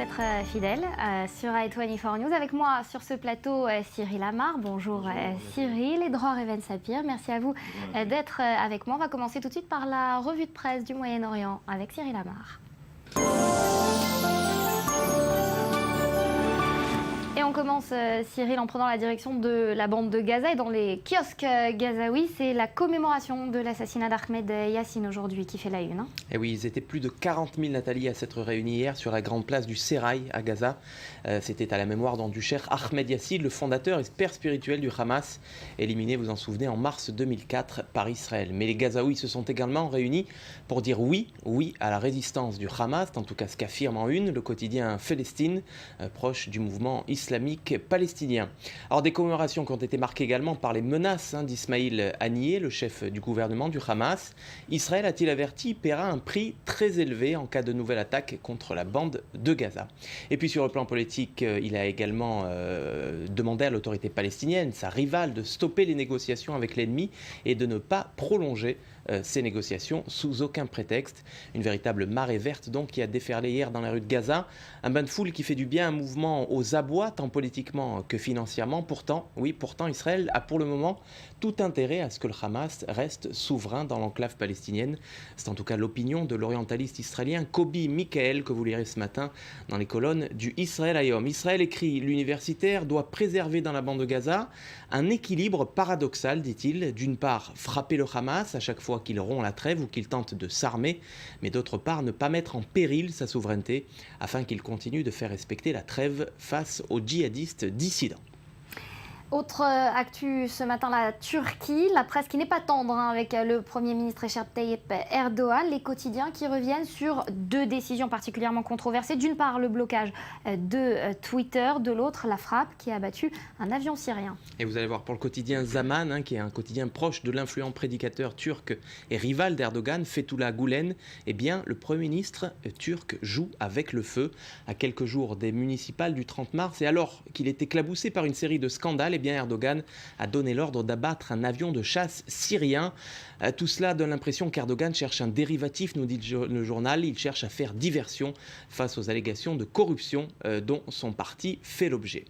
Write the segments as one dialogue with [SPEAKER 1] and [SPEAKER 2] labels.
[SPEAKER 1] d'être fidèles sur i24 News. Avec moi sur ce plateau, Cyril Amar. Bonjour Cyril et Dror Even Sapir. Merci à vous d'être avec moi. On va commencer tout de suite par la revue de presse du Moyen-Orient avec Cyril Amar. Et on commence, Cyril, en prenant la direction de la bande de Gaza et dans les kiosques gazaouis. C'est la commémoration de l'assassinat d'Ahmed Yassine aujourd'hui qui fait la une.
[SPEAKER 2] Et oui, ils étaient plus de 40 000, Nathalie, à s'être réunis hier sur la grande place du Seraï à Gaza. C'était à la mémoire du cher Ahmed Yassine, le fondateur et père spirituel du Hamas, éliminé, vous en souvenez, en mars 2004 par Israël. Mais les Gazaouis se sont également réunis pour dire oui à la résistance du Hamas, en tout cas ce qu'affirme en une le quotidien Palestine, proche du mouvement islamique palestinien. Alors des commémorations qui ont été marquées également par les menaces d'Ismaïl Haniyeh, le chef du gouvernement du Hamas. Israël, a-t-il averti, paiera un prix très élevé en cas de nouvelle attaque contre la bande de Gaza. Et puis sur le plan politique, il a également demandé à l'autorité palestinienne, sa rivale, de stopper les négociations avec l'ennemi et de ne pas prolonger ces négociations sous aucun prétexte. Une véritable marée verte donc qui a déferlé hier dans la rue de Gaza. Un bain de foule qui fait du bien, un mouvement aux abois, tant politiquement que financièrement. Pourtant, Israël a pour le moment tout intérêt à ce que le Hamas reste souverain dans l'enclave palestinienne. C'est en tout cas l'opinion de l'orientaliste israélien Kobi Mikael, que vous lirez ce matin dans les colonnes du Israël Hayom. Israël, écrit l'universitaire, doit préserver dans la bande de Gaza un équilibre paradoxal, dit-il. D'une part, frapper le Hamas à chaque fois qu'il rompt la trêve ou qu'il tente de s'armer, mais d'autre part, ne pas mettre en péril sa souveraineté afin qu'il continue de faire respecter la trêve face aux djihadistes dissidents.
[SPEAKER 1] Autre actu ce matin, la Turquie, la presse qui n'est pas tendre avec le Premier ministre Recep Tayyip Erdogan, les quotidiens qui reviennent sur deux décisions particulièrement controversées. D'une part, le blocage de Twitter, de l'autre, la frappe qui a abattu un avion syrien.
[SPEAKER 2] Et vous allez voir pour le quotidien Zaman, qui est un quotidien proche de l'influent prédicateur turc et rival d'Erdogan, Fethullah Gülen, eh bien le Premier ministre turc joue avec le feu à quelques jours des municipales du 30 mars. Et alors qu'il est éclaboussé par une série de scandales, Erdogan a donné l'ordre d'abattre un avion de chasse syrien. Tout cela donne l'impression qu'Erdogan cherche un dérivatif, nous dit le journal. Il cherche à faire diversion face aux allégations de corruption dont son parti fait l'objet.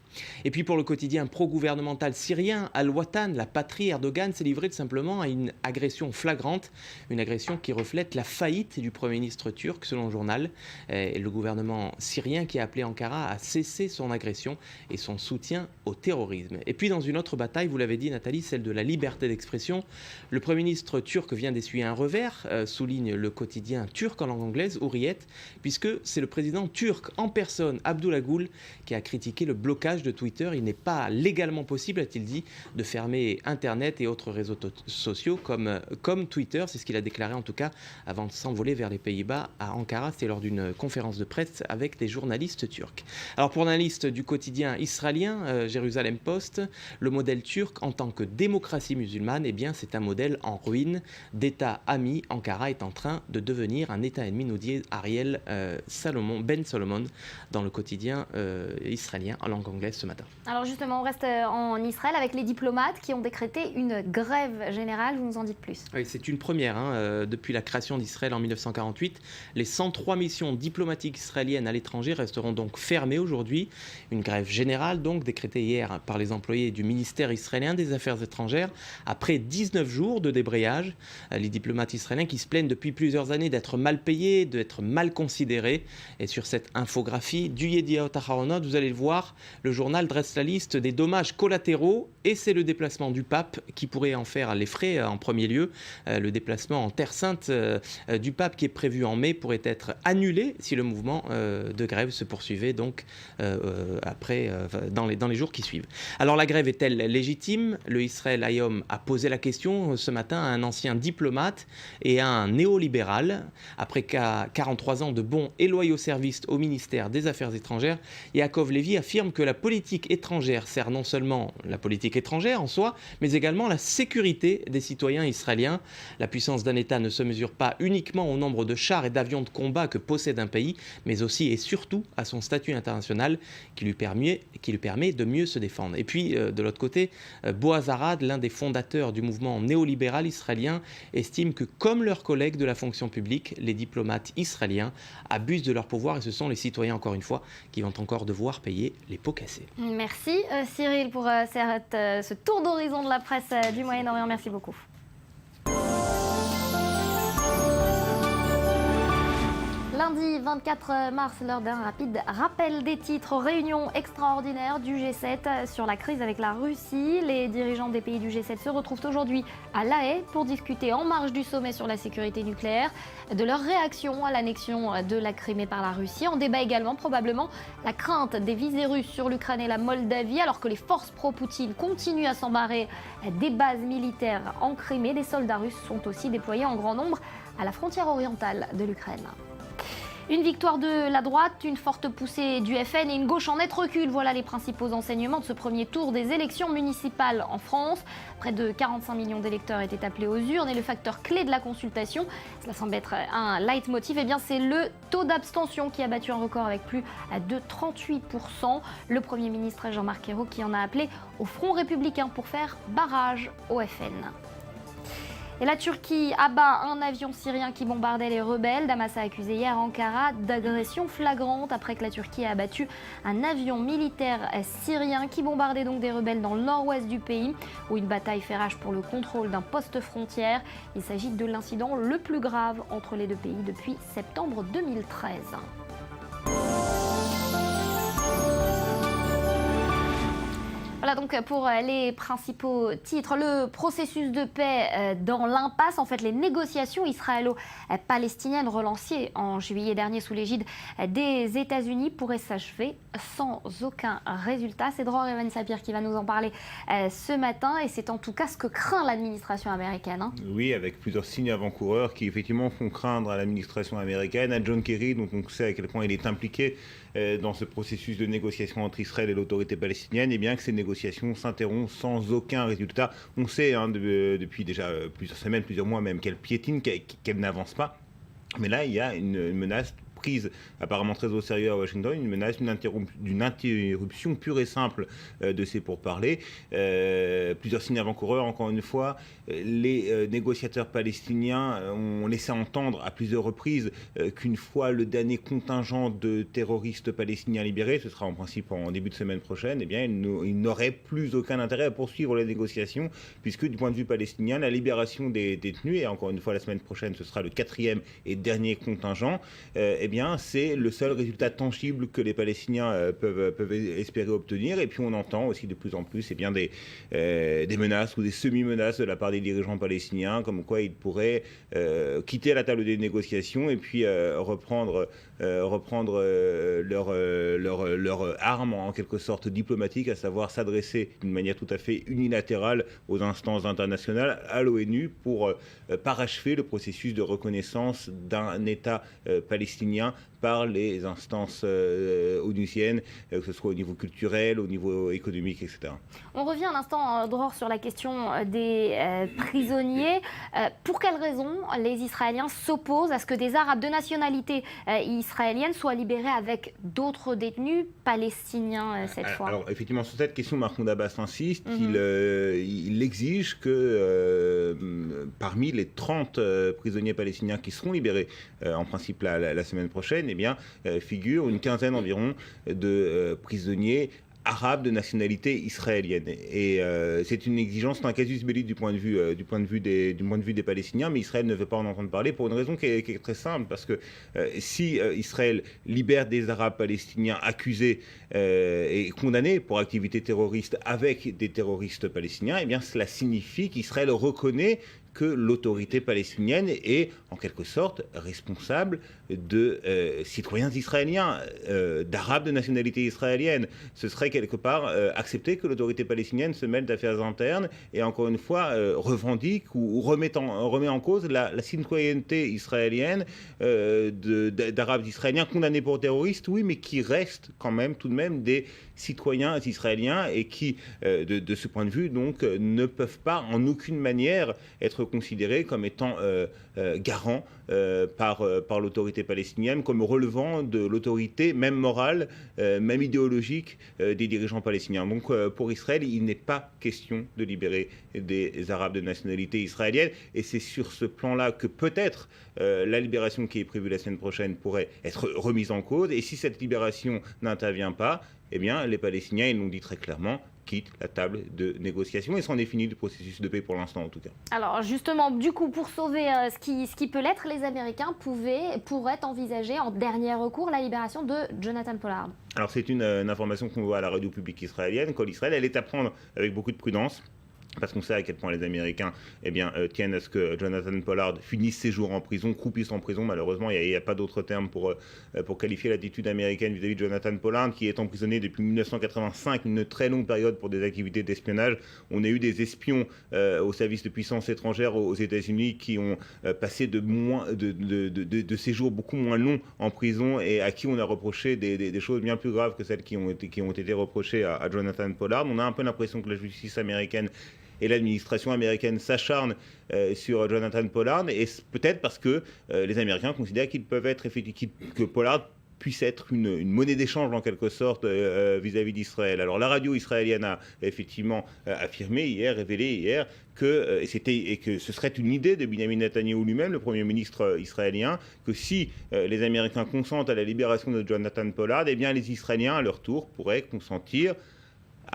[SPEAKER 2] Et puis pour le quotidien pro-gouvernemental syrien, Al-Watan, la patrie, Erdogan s'est livré tout simplement à une agression flagrante, une agression qui reflète la faillite du Premier ministre turc, selon le journal. Et le gouvernement syrien qui a appelé Ankara à cesser son agression et son soutien au terrorisme. Et puis dans une autre bataille, vous l'avez dit Nathalie, celle de la liberté d'expression, le Premier ministre turc vient d'essuyer un revers, souligne le quotidien turc en langue anglaise, Hurriyet, puisque c'est le président turc en personne, Abdullah Gül, qui a critiqué le blocage de Twitter. Il n'est pas légalement possible, a-t-il dit, de fermer Internet et autres réseaux sociaux comme Twitter. C'est ce qu'il a déclaré en tout cas avant de s'envoler vers les Pays-Bas à Ankara. C'était lors d'une conférence de presse avec des journalistes turcs. Alors pour l'analyste du quotidien israélien, Jérusalem Post, le modèle turc en tant que démocratie musulmane, eh bien c'est un modèle en ruine. D'État ami, Ankara est en train de devenir un État ennemi, nous dit Ariel Ben Solomon dans le quotidien israélien en langue anglaise ce matin.
[SPEAKER 1] Alors justement, on reste en Israël avec les diplomates qui ont décrété une grève générale. Vous nous en dites plus.
[SPEAKER 2] Oui, c'est une première. Depuis la création d'Israël en 1948, les 103 missions diplomatiques israéliennes à l'étranger resteront donc fermées aujourd'hui. Une grève générale donc décrétée hier par les employés du ministère israélien des Affaires étrangères après 19 jours de débrayage. Les diplomates israéliens qui se plaignent depuis plusieurs années d'être mal payés, d'être mal considérés. Et sur cette infographie du Yediot Aharonot, vous allez le voir, le journal dresse la liste des dommages collatéraux et c'est le déplacement du pape qui pourrait en faire les frais en premier lieu. Le déplacement en Terre Sainte du pape qui est prévu en mai pourrait être annulé si le mouvement de grève se poursuivait donc après dans les jours qui suivent. Alors la grève est-elle légitime ? Le Israël Hayom a posé la question ce matin à un ancien diplomate et à un néolibéral. Après 43 ans de bons et loyaux services au ministère des Affaires étrangères, Yaakov Lévy affirme que la politique étrangère sert non seulement la politique étrangère en soi, mais également la sécurité des citoyens israéliens. La puissance d'un État ne se mesure pas uniquement au nombre de chars et d'avions de combat que possède un pays, mais aussi et surtout à son statut international qui lui permet de mieux se défendre. Et puis puis, de l'autre côté, Boaz Arad, l'un des fondateurs du mouvement néolibéral israélien, estime que, comme leurs collègues de la fonction publique, les diplomates israéliens abusent de leur pouvoir et ce sont les citoyens, encore une fois, qui vont encore devoir payer les pots cassés.
[SPEAKER 1] Merci Cyril pour ce tour d'horizon de la presse du Moyen-Orient. Merci beaucoup. Lundi 24 mars, l'heure d'un rapide rappel des titres. Réunion extraordinaire du G7 sur la crise avec la Russie. Les dirigeants des pays du G7 se retrouvent aujourd'hui à La Haye pour discuter en marge du sommet sur la sécurité nucléaire de leur réaction à l'annexion de la Crimée par la Russie. En débat également probablement la crainte des visées russes sur l'Ukraine et la Moldavie alors que les forces pro-Poutine continuent à s'embarrer des bases militaires en Crimée. Des soldats russes sont aussi déployés en grand nombre à la frontière orientale de l'Ukraine. Une victoire de la droite, une forte poussée du FN et une gauche en net recul. Voilà les principaux enseignements de ce premier tour des élections municipales en France. Près de 45 millions d'électeurs étaient appelés aux urnes et le facteur clé de la consultation, cela semble être un leitmotiv, eh bien c'est le taux d'abstention qui a battu un record avec plus de 38%. Le Premier ministre Jean-Marc Ayrault qui en a appelé au Front républicain pour faire barrage au FN. Et la Turquie abat un avion syrien qui bombardait les rebelles. Damas a accusé hier Ankara d'agression flagrante après que la Turquie a abattu un avion militaire syrien qui bombardait donc des rebelles dans le nord-ouest du pays où une bataille fait rage pour le contrôle d'un poste frontière. Il s'agit de l'incident le plus grave entre les deux pays depuis septembre 2013. Voilà donc pour les principaux titres. Le processus de paix dans l'impasse. En fait, les négociations israélo-palestiniennes relancées en juillet dernier sous l'égide des États-Unis pourraient s'achever sans aucun résultat. C'est Dror Evan Sapir qui va nous en parler ce matin et c'est en tout cas ce que craint l'administration américaine.
[SPEAKER 3] Oui, avec plusieurs signes avant-coureurs qui effectivement font craindre à l'administration américaine, à John Kerry, dont on sait à quel point il est impliqué dans ce processus de négociation entre Israël et l'autorité palestinienne, et bien que ces négociations s'interrompent sans aucun résultat. On sait depuis déjà plusieurs semaines, plusieurs mois même, qu'elle piétine, qu'elle n'avance pas. Mais là, il y a une menace prise apparemment très au sérieux à Washington, une menace d'une interruption pure et simple de ces pourparlers. Plusieurs signes avant-coureurs, encore une fois. Les négociateurs palestiniens ont laissé entendre à plusieurs reprises qu'une fois le dernier contingent de terroristes palestiniens libérés, ce sera en principe en début de semaine prochaine, eh bien, ils n'auraient plus aucun intérêt à poursuivre les négociations, puisque du point de vue palestinien, la libération des détenus, et encore une fois la semaine prochaine, ce sera le 4e et dernier contingent, eh bien, c'est le seul résultat tangible que les Palestiniens peuvent espérer obtenir. Et puis on entend aussi de plus en plus eh bien, des menaces ou des semi-menaces de la part des dirigeants palestiniens, comme quoi ils pourraient quitter la table des négociations et puis reprendre leur arme en quelque sorte diplomatique, à savoir s'adresser d'une manière tout à fait unilatérale aux instances internationales, à l'ONU, pour parachever le processus de reconnaissance d'un État palestinien par les instances onusiennes, que ce soit au niveau culturel, au niveau économique, etc.
[SPEAKER 1] On revient un instant, Dror, sur la question des prisonniers. Pour quelles raisons les Israéliens s'opposent à ce que des Arabes de nationalité israélienne soient libérés avec d'autres détenus palestiniens cette fois?
[SPEAKER 3] Alors effectivement, sur cette question, Mahmoud Abbas insiste. Il exige que parmi les 30 prisonniers palestiniens qui seront libérés en principe la semaine prochaine, eh bien, figure une quinzaine environ de prisonniers arabes de nationalité israélienne. Et c'est une exigence, c'est un casus belli du point de vue des Palestiniens, mais Israël ne veut pas en entendre parler pour une raison qui est très simple, parce que si Israël libère des Arabes palestiniens accusés et condamnés pour activités terroristes avec des terroristes palestiniens, eh bien cela signifie qu'Israël reconnaît que l'autorité palestinienne est en quelque sorte responsable de citoyens israéliens, d'Arabes de nationalité israélienne. Ce serait quelque part accepter que l'autorité palestinienne se mêle d'affaires internes et encore une fois revendique ou remet en cause la citoyenneté israélienne d'Arabes israéliens condamnés pour terroristes, oui, mais qui restent quand même tout de même des citoyens israéliens et qui, de ce point de vue, donc, ne peuvent pas en aucune manière être être considéré comme étant garant par l'autorité palestinienne, comme relevant de l'autorité même morale, même idéologique des dirigeants palestiniens. Donc pour Israël, il n'est pas question de libérer des Arabes de nationalité israélienne, et c'est sur ce plan-là que peut-être la libération qui est prévue la semaine prochaine pourrait être remise en cause, et si cette libération n'intervient pas, eh bien les Palestiniens, ils l'ont dit très clairement, quitte la table de négociation, et c'en est fini du processus de paix pour l'instant en tout cas.
[SPEAKER 1] Alors justement, du coup, pour sauver ce qui peut l'être, les Américains pourraient envisager en dernier recours la libération de Jonathan Pollard.
[SPEAKER 3] Alors c'est une information qu'on voit à la radio publique israélienne, Kol Israël, elle est à prendre avec beaucoup de prudence. Parce qu'on sait à quel point les Américains tiennent à ce que Jonathan Pollard finisse ses jours en prison, croupisse en prison. Malheureusement, il n'y a pas d'autre terme pour qualifier l'attitude américaine vis-à-vis de Jonathan Pollard, qui est emprisonné depuis 1985, une très longue période pour des activités d'espionnage. On a eu des espions au service de puissances étrangères aux États-Unis qui ont passé de séjours beaucoup moins longs en prison, et à qui on a reproché des choses bien plus graves que celles qui ont été reprochées à Jonathan Pollard. On a un peu l'impression que la justice américaine et l'administration américaine s'acharne sur Jonathan Pollard, et peut-être parce que les Américains considèrent que Pollard puisse être une monnaie d'échange en quelque sorte vis-à-vis d'Israël. Alors la radio israélienne a effectivement révélé hier que ce serait une idée de Benjamin Netanyahou lui-même, le Premier ministre israélien, que si les Américains consentent à la libération de Jonathan Pollard, eh bien les Israéliens à leur tour pourraient consentir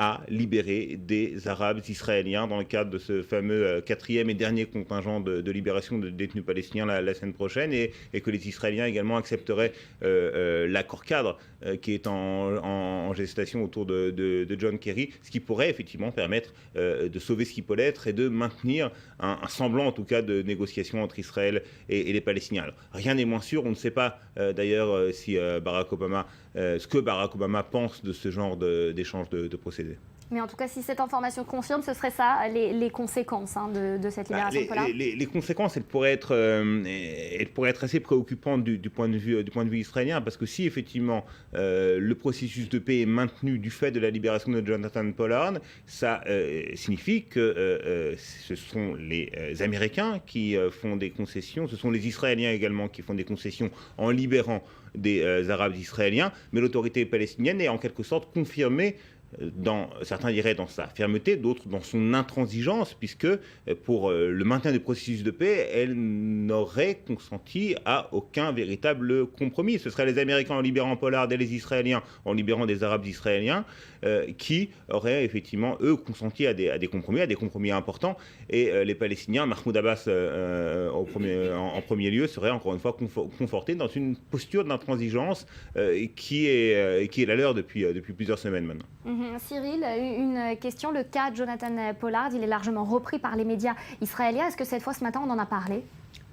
[SPEAKER 3] à libérer des Arabes israéliens dans le cadre de ce fameux quatrième et dernier contingent de libération de détenus palestiniens la semaine prochaine, et que les Israéliens également accepteraient l'accord cadre qui est en gestation autour de John Kerry, ce qui pourrait effectivement permettre de sauver ce qui peut l'être et de maintenir un semblant en tout cas de négociation entre Israël et les Palestiniens. Alors, rien n'est moins sûr, on ne sait pas d'ailleurs si ce que Barack Obama pense de ce genre d'échange de procédés.
[SPEAKER 1] Mais en tout cas, si cette information confirme, ce serait ça, les conséquences de cette libération de Pollard.
[SPEAKER 3] Les conséquences, elles pourraient être assez préoccupantes du point de vue israélien, parce que si effectivement le processus de paix est maintenu du fait de la libération de Jonathan Pollard, ça signifie que ce sont les Américains qui font des concessions, ce sont les Israéliens également qui font des concessions en libérant des Arabes israéliens, mais l'autorité palestinienne est en quelque sorte confirmée, certains diraient dans sa fermeté, d'autres dans son intransigeance, puisque pour le maintien du processus de paix, elle n'aurait consenti à aucun véritable compromis. Ce seraient les Américains en libérant Pollard et les Israéliens en libérant des Arabes israéliens qui auraient effectivement, eux, consenti à des compromis importants, et les Palestiniens, Mahmoud Abbas en premier lieu, seraient encore une fois confortés dans une posture d'intransigeance qui est la leur depuis plusieurs semaines maintenant.
[SPEAKER 1] Cyril, une question. Le cas de Jonathan Pollard, il est largement repris par les médias israéliens. Est-ce que cette fois, ce matin, on en a parlé ?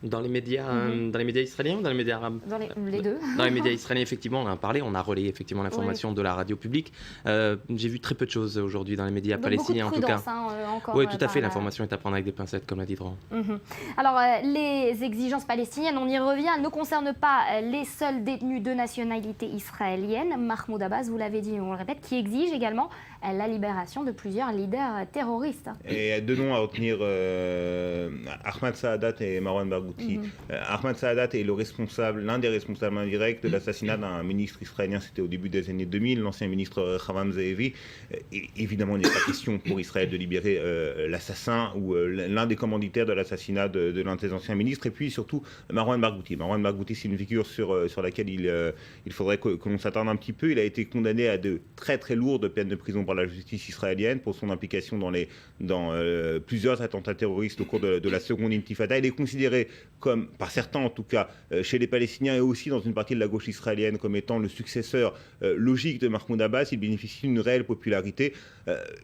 [SPEAKER 2] Dans les médias israéliens ou dans les médias arabes ?
[SPEAKER 1] Dans les deux.
[SPEAKER 2] Dans les médias israéliens, effectivement, on en a parlé, on a relayé effectivement l'information de la radio publique. J'ai vu très peu de choses aujourd'hui dans les médias palestiniens, en tout cas. Oui, tout à fait, l'information est à prendre avec des pincettes, comme l'a dit Dran.
[SPEAKER 1] Alors, les exigences palestiniennes, on y revient, elles ne concernent pas les seuls détenus de nationalité israélienne. Mahmoud Abbas, vous l'avez dit, on le répète, qui exige également la libération de plusieurs leaders terroristes.
[SPEAKER 3] Et deux noms à retenir, Ahmad Saadat et Marwan Barghouti. Ahmad Saadat est l'un des responsables indirects de l'assassinat d'un ministre israélien, c'était au début des années 2000, l'ancien ministre Rehavam Ze'evi. Évidemment, il n'est pas question pour Israël de libérer l'assassin ou l'un des commanditaires de l'assassinat de l'un de ses anciens ministres. Et puis surtout, Marwan Barghouti. Marwan Barghouti, c'est une figure sur laquelle il faudrait que l'on s'attarde un petit peu. Il a été condamné à de très très lourdes peines de prison par la justice israélienne pour son implication dans plusieurs attentats terroristes au cours de la seconde intifada. Il est considéré comme, par certains en tout cas, chez les Palestiniens et aussi dans une partie de la gauche israélienne, comme étant le successeur logique de Mahmoud Abbas. Il bénéficie d'une réelle popularité.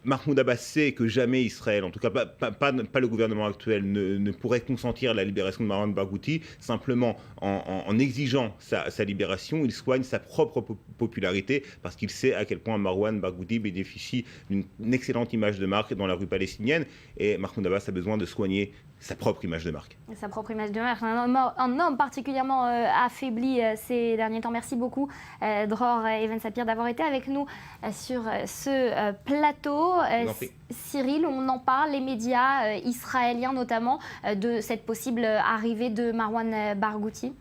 [SPEAKER 3] Mahmoud Abbas sait que jamais Israël, en tout cas pas le gouvernement actuel, ne pourrait consentir à la libération de Marwan Barghouti. Simplement, en exigeant sa libération, il soigne sa propre popularité, parce qu'il sait à quel point Marwan Barghouti bénéficie d'une excellente image de marque dans la rue palestinienne, et Mahmoud Abbas a besoin de soigner sa propre image de marque.
[SPEAKER 1] Sa propre image de marque, un homme particulièrement affaibli ces derniers temps. Merci beaucoup, Dror Even-Sapir, d'avoir été avec nous sur ce plateau. Cyril, on en parle, les médias israéliens notamment, de cette possible arrivée de Marwan Barghouti.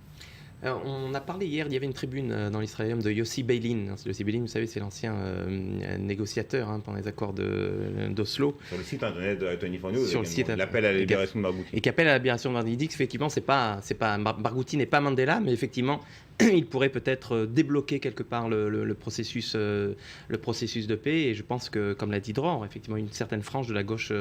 [SPEAKER 2] On a parlé hier, il y avait une tribune dans l'Israël de Yossi Beilin. Yossi Beilin, vous savez, c'est l'ancien négociateur pendant les accords d'Oslo.
[SPEAKER 3] Sur le site internet de Tony News,
[SPEAKER 2] sur le site,
[SPEAKER 3] l'appel à la libération de Barghouti.
[SPEAKER 2] Et qui appelle à la libération de Barghouti. Il dit qu'effectivement, Barghouti n'est pas Mandela, mais effectivement, il pourrait peut-être débloquer quelque part le processus de paix. Et je pense que, comme l'a dit Dror, effectivement, une certaine frange de la gauche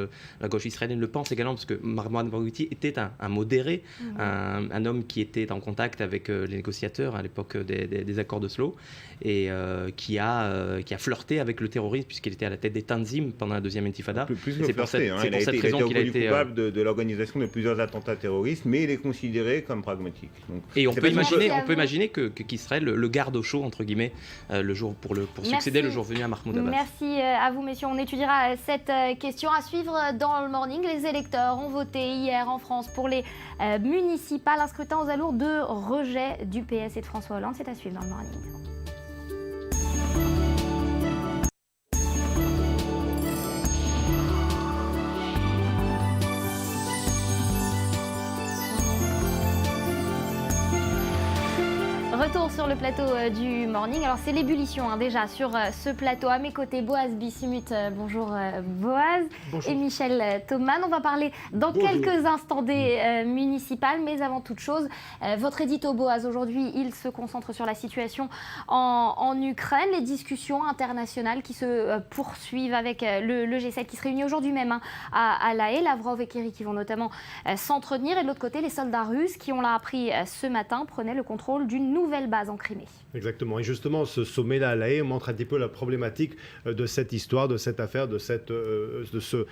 [SPEAKER 2] israélienne le pense également, parce que Marwan Barghouti était un modéré, un homme qui était en contact avec les négociateurs à l'époque des accords d'Oslo, et qui a flirté avec le terrorisme, puisqu'il était à la tête des Tanzim pendant la deuxième intifada.
[SPEAKER 3] C'est pour cette raison qu'il a été coupable de l'organisation de plusieurs attentats terroristes, mais il est considéré comme pragmatique. Donc,
[SPEAKER 2] et on peut imaginer qu'Israël le garde au chaud, entre guillemets, pour succéder le jour venu à Mahmoud Abbas.
[SPEAKER 1] Merci à vous, messieurs. On étudiera cette question à suivre dans le Morning. Les électeurs ont voté hier en France pour les municipales. Un scrutin aux allures de rejet du PS et de François Hollande. C'est à suivre dans le Morning. Retour sur le plateau du Morning. Alors c'est l'ébullition déjà sur ce plateau. À mes côtés, Boaz Bismuth. Bonjour Boaz. Bonjour. Et Michel Thoman. On va parler dans quelques instants des municipales. Mais avant toute chose, votre édito Boaz, aujourd'hui, il se concentre sur la situation en Ukraine. Les discussions internationales qui se poursuivent avec le G7 qui se réunit aujourd'hui même à La Haye. Lavrov et Kerry qui vont notamment s'entretenir. Et de l'autre côté, les soldats russes qui, on l'a appris ce matin, prenaient le contrôle d'une nouvelle base en Crimée.
[SPEAKER 4] Exactement. Et justement, ce sommet-là à La Haye montre un petit peu la problématique de cette histoire, de cette affaire, de ce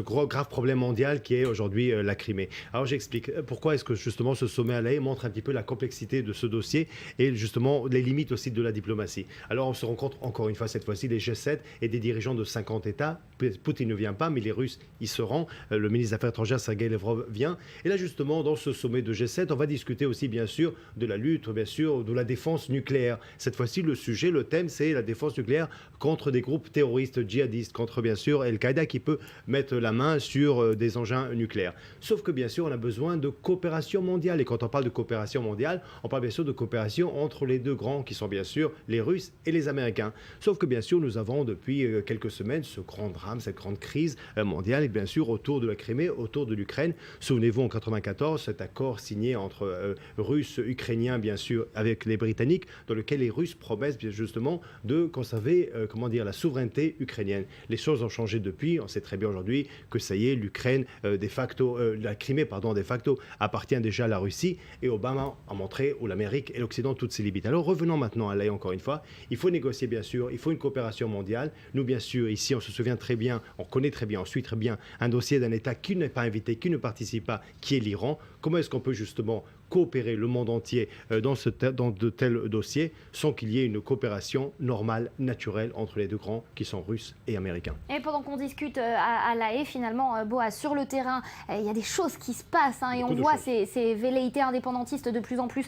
[SPEAKER 4] grave problème mondial qui est aujourd'hui la Crimée. Alors j'explique. Pourquoi est-ce que justement ce sommet à La Haye montre un petit peu la complexité de ce dossier et justement les limites aussi de la diplomatie. Alors on se rencontre encore une fois cette fois-ci les G7 et des dirigeants de 50 États. Poutine ne vient pas, mais les Russes y seront. Le ministre des Affaires étrangères, Sergei Lavrov, vient. Et là justement, dans ce sommet de G7, on va discuter aussi bien sûr de la lutte, bien sûr, de la défense nucléaire. Cette fois-ci, le thème, c'est la défense nucléaire contre des groupes terroristes djihadistes, contre bien sûr Al-Qaïda qui peut mettre la main sur des engins nucléaires. Sauf que bien sûr, on a besoin de coopération mondiale. Et quand on parle de coopération mondiale, on parle bien sûr de coopération entre les deux grands qui sont bien sûr les Russes et les Américains. Sauf que bien sûr, nous avons depuis quelques semaines ce grand drame, cette grande crise mondiale et bien sûr autour de la Crimée, autour de l'Ukraine. Souvenez-vous en 1994, cet accord signé entre Russes, Ukrainiens bien sûr avec les Britanniques, dans lequel les Russes promettent bien justement de conserver la souveraineté ukrainienne. Les choses ont changé depuis. On sait très bien aujourd'hui que ça y est, l'Ukraine la Crimée de facto appartient déjà à la Russie et Obama a montré où l'Amérique et l'Occident toutes ses limites. Alors revenons maintenant à La Haye encore une fois. Il faut négocier bien sûr, il faut une coopération mondiale. Nous bien sûr ici on se souvient très bien, on connaît très bien, on suit très bien un dossier d'un État qui n'est pas invité, qui ne participe pas, qui est l'Iran. Comment est-ce qu'on peut justement coopérer le monde entier dans de tels dossiers sans qu'il y ait une coopération normale, naturelle entre les deux grands qui sont russes et américains.
[SPEAKER 1] Et pendant qu'on discute à La Haye, finalement, Boaz, sur le terrain, il y a des choses qui se passent et on voit ces velléités indépendantistes de plus en plus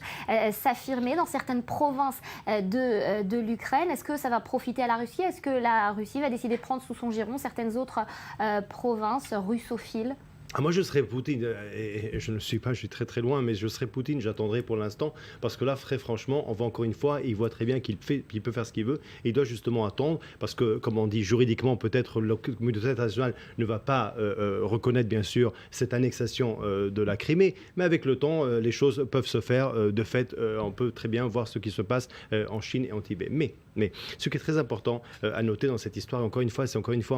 [SPEAKER 1] s'affirmer dans certaines provinces de l'Ukraine. Est-ce que ça va profiter à la Russie? Est-ce que la Russie va décider de prendre sous son giron certaines autres provinces russophiles?
[SPEAKER 4] Moi, je serais Poutine, et je ne suis pas, je suis très très loin, mais je serais Poutine, j'attendrai pour l'instant, parce que là, très franchement, on voit encore une fois, il voit très bien qu'il peut faire ce qu'il veut, et il doit justement attendre, parce que, comme on dit juridiquement, peut-être la communauté internationale ne va pas reconnaître, bien sûr, cette annexation de la Crimée, mais avec le temps, les choses peuvent se faire. De fait, on peut très bien voir ce qui se passe en Chine et en Tibet. Mais ce qui est très important à noter dans cette histoire, encore une fois,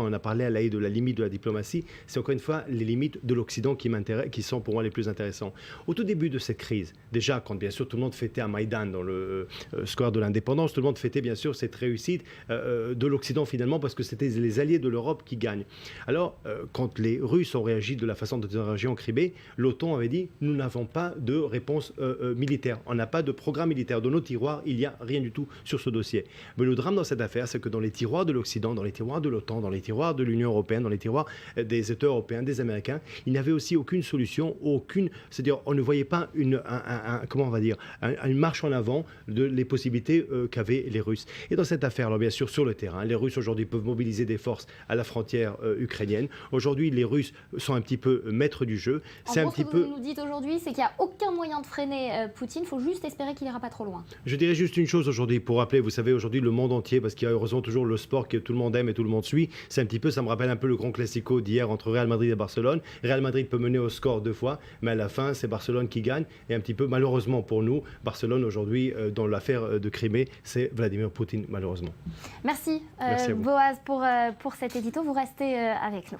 [SPEAKER 4] on a parlé à La Haye de la limite de la diplomatie, c'est encore une fois les limites de l'Occident qui sont pour moi les plus intéressants. Au tout début de cette crise, déjà quand bien sûr tout le monde fêtait à Maïdan dans le square de l'indépendance, tout le monde fêtait bien sûr cette réussite de l'Occident finalement parce que c'était les alliés de l'Europe qui gagnent. Alors quand les Russes ont réagi de la façon dont ils ont réagi en Crimée, l'OTAN avait dit nous n'avons pas de réponse militaire, on n'a pas de programme militaire, dans nos tiroirs il n'y a rien du tout sur ce dossier. Mais le drame dans cette affaire, c'est que dans les tiroirs de l'Occident, dans les tiroirs de l'OTAN, dans les tiroirs de l'Union européenne, dans les tiroirs des États européens, des Américains, il n'y avait aussi aucune solution, c'est-à-dire on ne voyait pas une marche en avant de les possibilités qu'avaient les Russes. Et dans cette affaire, alors bien sûr, sur le terrain, les Russes aujourd'hui peuvent mobiliser des forces à la frontière ukrainienne. Aujourd'hui, les Russes sont un petit peu maîtres du jeu.
[SPEAKER 1] Ce que vous nous dites aujourd'hui, c'est qu'il n'y a aucun moyen de freiner Poutine. Il faut juste espérer qu'il n'ira pas trop loin.
[SPEAKER 4] Je dirais juste une chose aujourd'hui pour rappeler, vous savez, aujourd'hui le monde entier, parce qu'il y a heureusement toujours le sport que tout le monde aime et tout le monde suit, ça me rappelle un peu le grand classico d'hier entre Real Madrid et Barcelone. Real Madrid peut mener au score 2 fois, mais à la fin, c'est Barcelone qui gagne. Et un petit peu, malheureusement pour nous, Barcelone aujourd'hui, dans l'affaire de Crimée, c'est Vladimir Poutine, malheureusement.
[SPEAKER 1] Merci Boaz pour cet édito. Vous restez avec nous.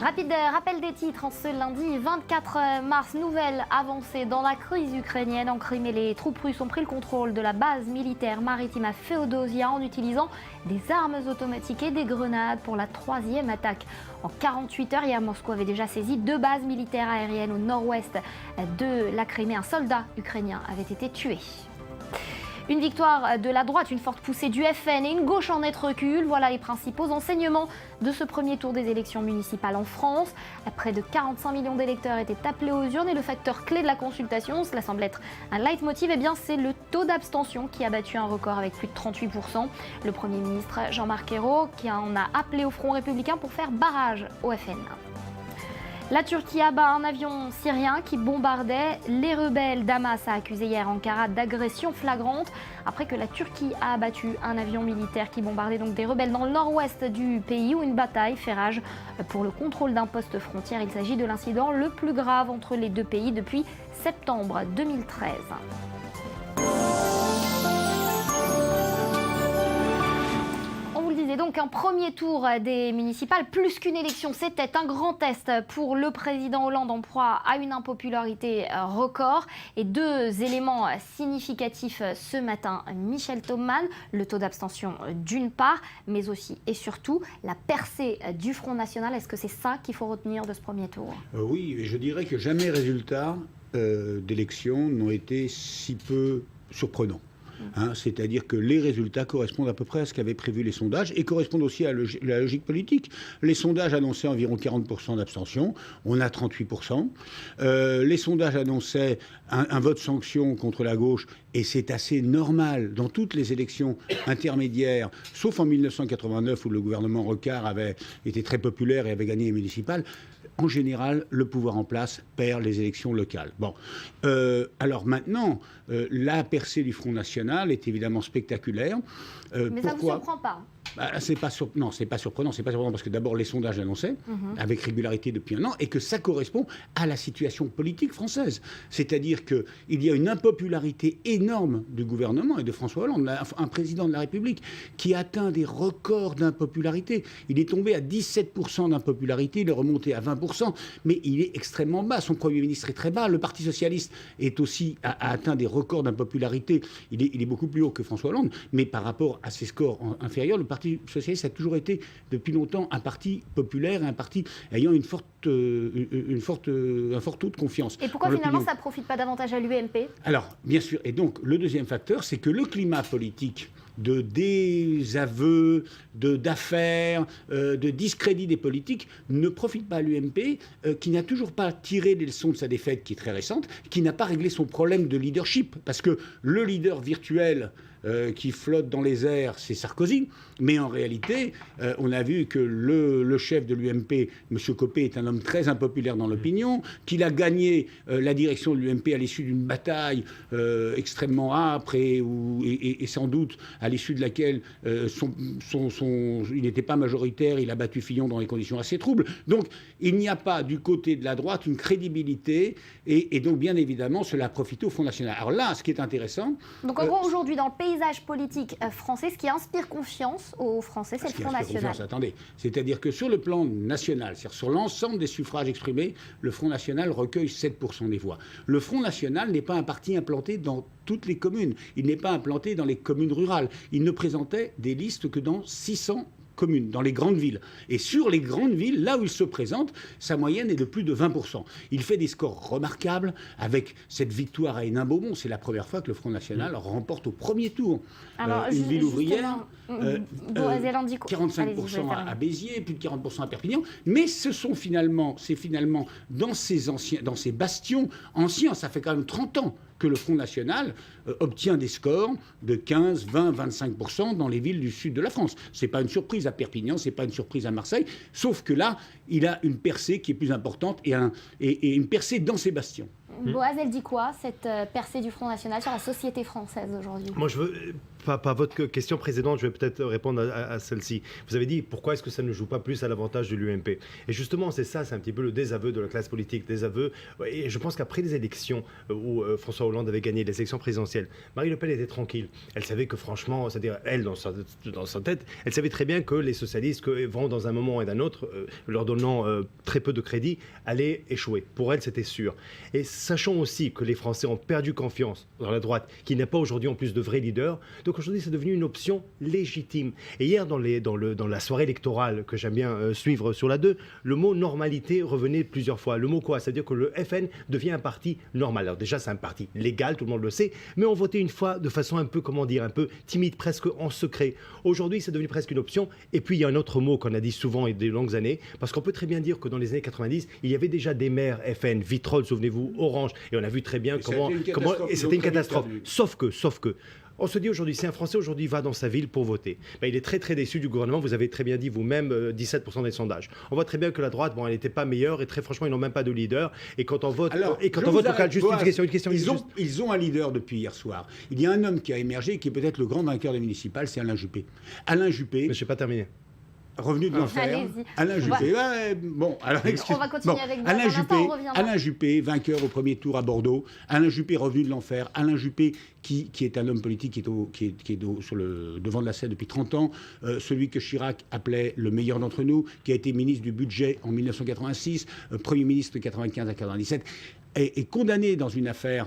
[SPEAKER 1] Rapide rappel des titres en ce lundi 24 mars. Nouvelle avancée dans la crise ukrainienne. En Crimée, les troupes russes ont pris le contrôle de la base militaire maritime à Féodosia en utilisant des armes automatiques et des grenades pour la 3e attaque. En 48 heures, hier, Moscou avait déjà saisi 2 bases militaires aériennes au nord-ouest de la Crimée. Un soldat ukrainien avait été tué. Une victoire de la droite, une forte poussée du FN et une gauche en net recul. Voilà les principaux enseignements de ce premier tour des élections municipales en France. Près de 45 millions d'électeurs étaient appelés aux urnes et le facteur clé de la consultation, cela semble être un leitmotiv, c'est le taux d'abstention qui a battu un record avec plus de 38%. Le Premier ministre Jean-Marc Ayrault qui en a appelé au Front républicain pour faire barrage au FN. La Turquie abat un avion syrien qui bombardait les rebelles. Damas a accusé hier Ankara d'agression flagrante après que la Turquie a abattu un avion militaire qui bombardait donc des rebelles dans le nord-ouest du pays où une bataille fait rage pour le contrôle d'un poste frontière. Il s'agit de l'incident le plus grave entre les deux pays depuis septembre 2013. Donc un premier tour des municipales, plus qu'une élection, c'était un grand test pour le président Hollande en proie à une impopularité record. Et 2 éléments significatifs ce matin, Michel Thaumann, le taux d'abstention d'une part, mais aussi et surtout la percée du Front National. Est-ce que c'est ça qu'il faut retenir de ce premier tour ?
[SPEAKER 5] Oui, je dirais que jamais résultats d'élections n'ont été si peu surprenants. C'est-à-dire que les résultats correspondent à peu près à ce qu'avaient prévu les sondages et correspondent aussi à la logique politique. Les sondages annonçaient environ 40% d'abstention, on a 38%. Les sondages annonçaient un vote sanction contre la gauche et c'est assez normal dans toutes les élections intermédiaires, sauf en 1989 où le gouvernement Rocard avait été très populaire et avait gagné les municipales. En général, le pouvoir en place perd les élections locales. Bon, alors maintenant, la percée du Front National est évidemment spectaculaire.
[SPEAKER 1] Mais ça ne vous surprend pas ?
[SPEAKER 5] C'est pas surprenant. C'est pas surprenant parce que d'abord les sondages l'annonçaient avec régularité depuis un an et que ça correspond à la situation politique française. C'est-à-dire qu'il y a une impopularité énorme du gouvernement et de François Hollande, un président de la République qui atteint des records d'impopularité. Il est tombé à 17% d'impopularité, il est remonté à 20%, mais il est extrêmement bas. Son Premier ministre est très bas. Le Parti socialiste est aussi a atteint des records d'impopularité. Il est beaucoup plus haut que François Hollande, mais par rapport à ses scores inférieurs, le Parti socialiste a toujours été depuis longtemps un parti populaire, un parti ayant un fort taux de confiance.
[SPEAKER 1] Et pourquoi finalement ça ne profite pas davantage à l'UMP ?
[SPEAKER 5] Alors, bien sûr. Et donc, le deuxième facteur, c'est que le climat politique de désaveu, d'affaires, de discrédit des politiques ne profite pas à l'UMP, qui n'a toujours pas tiré les leçons de sa défaite, qui est très récente, qui n'a pas réglé son problème de leadership. Parce que le leader virtuel qui flotte dans les airs, c'est Sarkozy. Mais en réalité, on a vu que le chef de l'UMP, M. Copé, est un homme très impopulaire dans l'opinion, qu'il a gagné la direction de l'UMP à l'issue d'une bataille extrêmement âpre et sans doute à l'issue de laquelle il n'était pas majoritaire, il a battu Fillon dans des conditions assez troubles. Donc, il n'y a pas du côté de la droite une crédibilité et donc, bien évidemment, cela a profité au Front National. Alors là, ce qui est intéressant...
[SPEAKER 1] Donc, en gros, aujourd'hui, dans le paysage politique français, ce qui inspire confiance aux Français, c'est le Front National.
[SPEAKER 5] Attendez, c'est-à-dire que sur le plan national, c'est-à-dire sur l'ensemble des suffrages exprimés, le Front National recueille 7% des voix. Le Front National n'est pas un parti implanté dans toutes les communes. Il n'est pas implanté dans les communes rurales. Il ne présentait des listes que dans 600 communes, dans les grandes villes. Et sur les grandes villes, là où il se présente, sa moyenne est de plus de 20%. Il fait des scores remarquables avec cette victoire à Hénin-Beaumont. C'est la première fois que le Front National remporte au premier tour une ville ouvrière. 45% à Béziers, plus de 40% à Perpignan. Mais c'est finalement dans ces bastions anciens, ça fait quand même 30 ans que le Front National obtient des scores de 15, 20, 25% dans les villes du sud de la France. Ce n'est pas une surprise à Perpignan, ce n'est pas une surprise à Marseille, sauf que là, il a une percée qui est plus importante et une percée dans ses bastions.
[SPEAKER 1] Boaz, elle dit quoi, cette percée du Front National sur la société française aujourd'hui?
[SPEAKER 4] Moi, je veux, pas votre question précédente, je vais peut-être répondre à celle-ci. Vous avez dit, pourquoi est-ce que ça ne joue pas plus à l'avantage de l'UMP? Et justement, c'est un petit peu le désaveu de la classe politique, désaveu. Et je pense qu'après les élections où François Hollande avait gagné les élections présidentielles, Marine Le Pen était tranquille. Elle savait que franchement, c'est-à-dire elle, dans sa tête, elle savait très bien que les socialistes, vont dans un moment et d'un autre, leur donnant très peu de crédit, allaient échouer. Pour elle, c'était sûr. Et sachant aussi que les Français ont perdu confiance dans la droite, qui n'est pas aujourd'hui en plus de vrais leaders. Donc aujourd'hui, c'est devenu une option légitime. Et hier, dans la soirée électorale que j'aime bien suivre sur la 2, le mot normalité revenait plusieurs fois. Le mot quoi? C'est-à-dire que le FN devient un parti normal. Alors déjà, c'est un parti légal, tout le monde le sait, mais on votait une fois de façon un peu, un peu timide, presque en secret. Aujourd'hui, c'est devenu presque une option. Et puis, il y a un autre mot qu'on a dit souvent et des longues années, parce qu'on peut très bien dire que dans les années 90, il y avait déjà des maires FN, Vitrolles, souvenez-vous, Orange, et on a vu très bien comment et c'était une catastrophe. Sauf que, on se dit aujourd'hui, si un Français aujourd'hui va dans sa ville pour voter, il est très très déçu du gouvernement. Vous avez très bien dit vous-même, 17% des sondages. On voit très bien que la droite, elle n'était pas meilleure et très franchement, ils n'ont même pas de leader. Et quand on vote, local, juste une question.
[SPEAKER 5] Ils ont un leader depuis hier soir. Il y a un homme qui a émergé, qui est peut-être le grand vainqueur des municipales, c'est Alain Juppé. Alain Juppé.
[SPEAKER 4] Mais je n'ai pas terminé.
[SPEAKER 5] Revenu de l'enfer. Alain Juppé.
[SPEAKER 1] On va continuer avec vous.
[SPEAKER 5] Alain Juppé, vainqueur au premier tour à Bordeaux. Alain Juppé, revenu de l'enfer. Alain Juppé, qui est un homme politique qui est sur le devant de la scène depuis 30 ans. Celui que Chirac appelait le meilleur d'entre nous, qui a été ministre du budget en 1986, Premier ministre de 95 à 97. Est condamné dans une affaire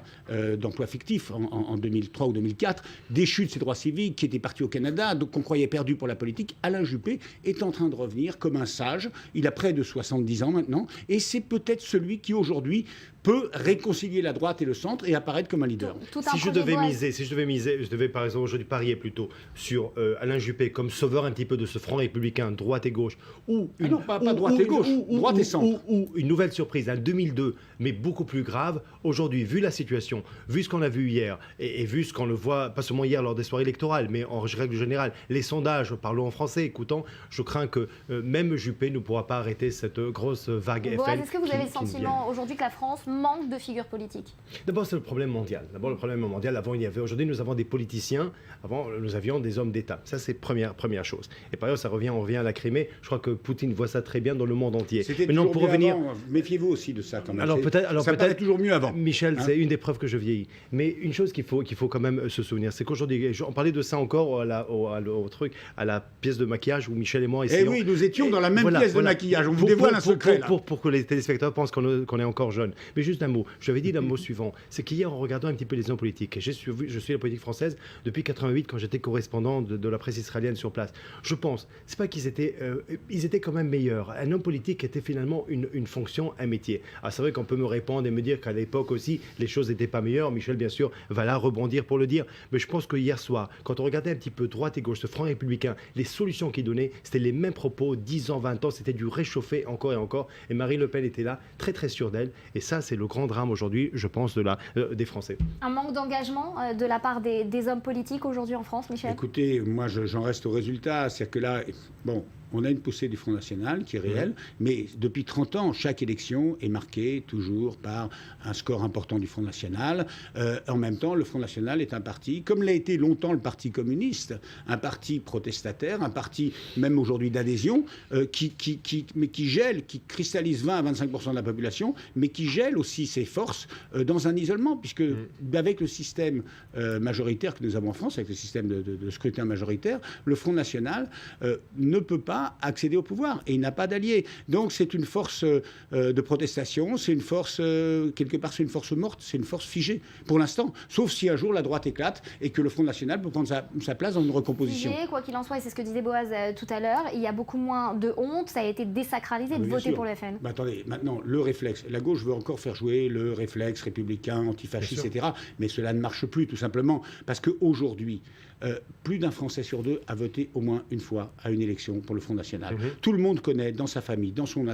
[SPEAKER 5] d'emploi fictif en 2003 ou 2004, déchu de ses droits civiques, qui était parti au Canada, donc qu'on croyait perdu pour la politique. Alain Juppé est en train de revenir comme un sage. Il a près de 70 ans maintenant, et c'est peut-être celui qui aujourd'hui peut réconcilier la droite et le centre et apparaître comme un leader.
[SPEAKER 4] Si je devais miser, je devais par exemple aujourd'hui parier plutôt sur Alain Juppé comme sauveur un petit peu de ce front républicain, droite et gauche, ou
[SPEAKER 5] droite et centre,
[SPEAKER 4] ou une nouvelle surprise, un 2002, mais beaucoup plus grave. Aujourd'hui, vu la situation, vu ce qu'on a vu hier, et vu ce qu'on le voit, pas seulement hier lors des soirées électorales, mais en règle générale, les sondages, parlons en français, écoutant, je crains que même Juppé ne pourra pas arrêter cette grosse vague FN.
[SPEAKER 1] Est-ce que vous avez le sentiment aujourd'hui que la France manque de figures politiques?
[SPEAKER 4] D'abord, c'est le problème mondial. Avant, aujourd'hui, nous avons des politiciens. Avant, nous avions des hommes d'État. Ça, c'est première chose. Et par ailleurs, on revient à la Crimée. Je crois que Poutine voit ça très bien dans le monde entier.
[SPEAKER 5] C'était toujours pour revenir. Avant. Méfiez-vous aussi de ça quand même.
[SPEAKER 4] Alors peut-être
[SPEAKER 5] toujours mieux avant.
[SPEAKER 4] Michel, c'est une des preuves que je vieillis. Mais une chose qu'il faut quand même se souvenir, c'est qu'aujourd'hui, on parlait de ça encore à la pièce de maquillage où Michel et moi essayons.
[SPEAKER 5] Eh oui, nous étions dans la même pièce de maquillage. On vous dévoile un secret.
[SPEAKER 4] Pour que les téléspectateurs pensent qu'on est encore jeunes. Mais juste un mot. Je avais dit le mot suivant. C'est qu'hier, en regardant un petit peu les hommes politiques, et je suis la politique française depuis 88 quand j'étais correspondant de la presse israélienne sur place. Je pense, c'est pas qu'ils étaient, ils étaient quand même meilleurs. Un homme politique était finalement une fonction, un métier. Alors c'est vrai qu'on peut me répondre et me dire qu'à l'époque aussi, les choses n'étaient pas meilleures. Michel, bien sûr, va là rebondir pour le dire. Mais je pense que hier soir, quand on regardait un petit peu droite et gauche, ce front républicain, les solutions qu'il donnait, c'était les mêmes propos, 10 ans, 20 ans, c'était du réchauffé encore et encore. Et Marine Le Pen était là, très très sûre d'elle. Et ça, c'est le grand drame aujourd'hui, je pense, des Français.
[SPEAKER 1] Un manque d'engagement de la part des hommes politiques aujourd'hui en France, Michel?
[SPEAKER 5] Écoutez, moi j'en reste au résultat. C'est-à-dire que là, on a une poussée du Front National qui est réelle, mais depuis 30 ans, chaque élection est marquée toujours par un score important du Front National. En même temps, le Front National est un parti, comme l'a été longtemps le Parti communiste, un parti protestataire, un parti même aujourd'hui d'adhésion, mais qui gèle, qui cristallise 20 à 25% de la population, mais qui gèle aussi ses forces dans un isolement, puisque avec le système majoritaire que nous avons en France, avec le système de scrutin majoritaire, le Front National ne peut pas pas accéder au pouvoir et il n'a pas d'alliés. Donc c'est une force de protestation, c'est une force, quelque part c'est une force morte, c'est une force figée pour l'instant, sauf si un jour la droite éclate et que le Front National peut prendre sa place dans une recomposition.
[SPEAKER 1] Figé, quoi qu'il en soit, et c'est ce que disait Boaz tout à l'heure, il y a beaucoup moins de honte, ça a été désacralisé de voter pour le FN.
[SPEAKER 5] Attendez, maintenant, le réflexe, la gauche veut encore faire jouer le réflexe républicain, antifasciste, etc. Mais cela ne marche plus, tout simplement, parce qu'aujourd'hui, plus d'un Français sur deux a voté au moins une fois à une élection pour le Front National. Tout le monde connaît dans sa famille, dans son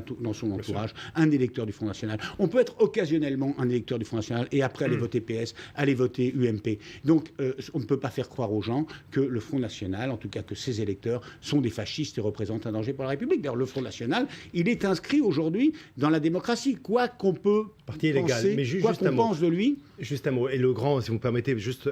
[SPEAKER 5] entourage, un électeur du Front National. On peut être occasionnellement un électeur du Front National et après aller voter PS, aller voter UMP. Donc on ne peut pas faire croire aux gens que le Front National, en tout cas que ses électeurs, sont des fascistes et représentent un danger pour la République. D'ailleurs, le Front National, il est inscrit aujourd'hui dans la démocratie. Quoi qu'on peut penser,
[SPEAKER 4] mais
[SPEAKER 5] quoi qu'on pense de lui.
[SPEAKER 4] Juste un mot. Et le grand, si vous me permettez, juste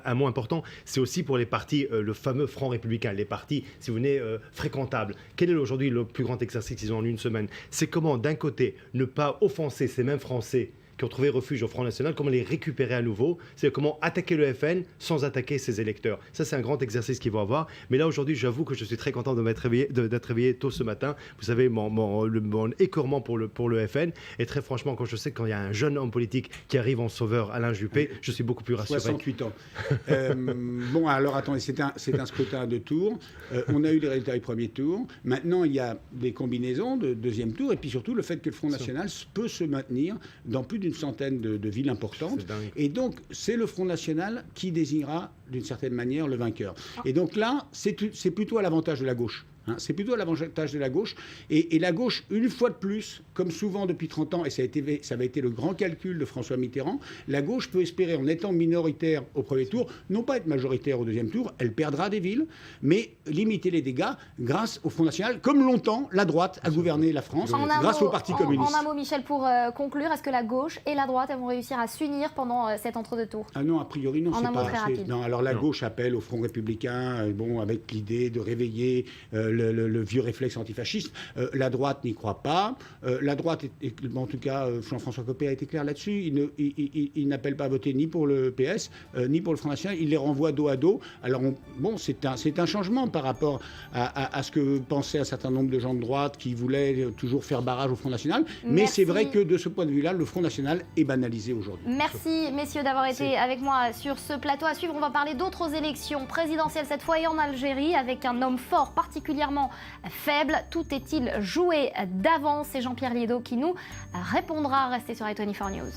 [SPEAKER 4] un mot important, c'est aussi pour les partis, le fameux Front républicain, les partis, si vous venez, fréquentables. Quel est aujourd'hui le plus grand exercice qu'ils ont en une semaine? C'est comment, d'un côté, ne pas offenser ces mêmes Français qui ont trouvé refuge au Front National, comment les récupérer à nouveau, c'est comment attaquer le FN sans attaquer ses électeurs. Ça, c'est un grand exercice qu'ils vont avoir. Mais là, aujourd'hui, j'avoue que je suis très content d'être réveillé tôt ce matin. Vous savez, mon écœurement pour le FN. Et très franchement, quand je sais qu'il y a un jeune homme politique qui arrive en sauveur, Alain Juppé, je suis beaucoup plus rassuré.
[SPEAKER 5] 68 ans. Bon, alors attendez, c'est un scrutin de tours. On a eu les résultats du premier tour. Maintenant, il y a des combinaisons de deuxième tour. Et puis surtout, le fait que le Front National peut se maintenir dans plus d'une centaine de villes importantes. Et donc, c'est le Front National qui désignera, d'une certaine manière, le vainqueur. Et donc là, c'est plutôt à l'avantage de la gauche. C'est plutôt à l'avantage de la gauche. Et la gauche, une fois de plus, comme souvent depuis 30 ans, et ça avait été le grand calcul de François Mitterrand, la gauche peut espérer, en étant minoritaire au premier tour, non pas être majoritaire au deuxième tour, elle perdra des villes, mais limiter les dégâts grâce au Front National, comme longtemps la droite a gouverné la France, grâce au Parti communiste.
[SPEAKER 1] En un mot, Michel, pour conclure, est-ce que la gauche et la droite vont réussir à s'unir pendant cet entre-deux-tours?
[SPEAKER 5] Ah non, a priori, non.
[SPEAKER 1] En un mot très rapide.
[SPEAKER 5] Non, alors la gauche appelle au Front républicain, avec l'idée de réveiller le vieux réflexe antifasciste. La droite n'y croit pas. La droite, en tout cas, Jean-François Copé a été clair là-dessus. Il n'appelle pas à voter ni pour le PS, ni pour le Front National. Il les renvoie dos à dos. Alors, c'est un changement par rapport à ce que pensaient un certain nombre de gens de droite qui voulaient toujours faire barrage au Front National. Mais c'est vrai que de ce point de vue-là, le Front National est banalisé aujourd'hui.
[SPEAKER 1] Merci, messieurs, d'avoir été avec moi sur ce plateau. À suivre, on va parler d'autres élections présidentielles cette fois et en Algérie avec un homme fort, particulièrement faible. Tout est-il joué d'avance? C'est Jean-Pierre Liedo qui nous répondra. Restez sur i24 News.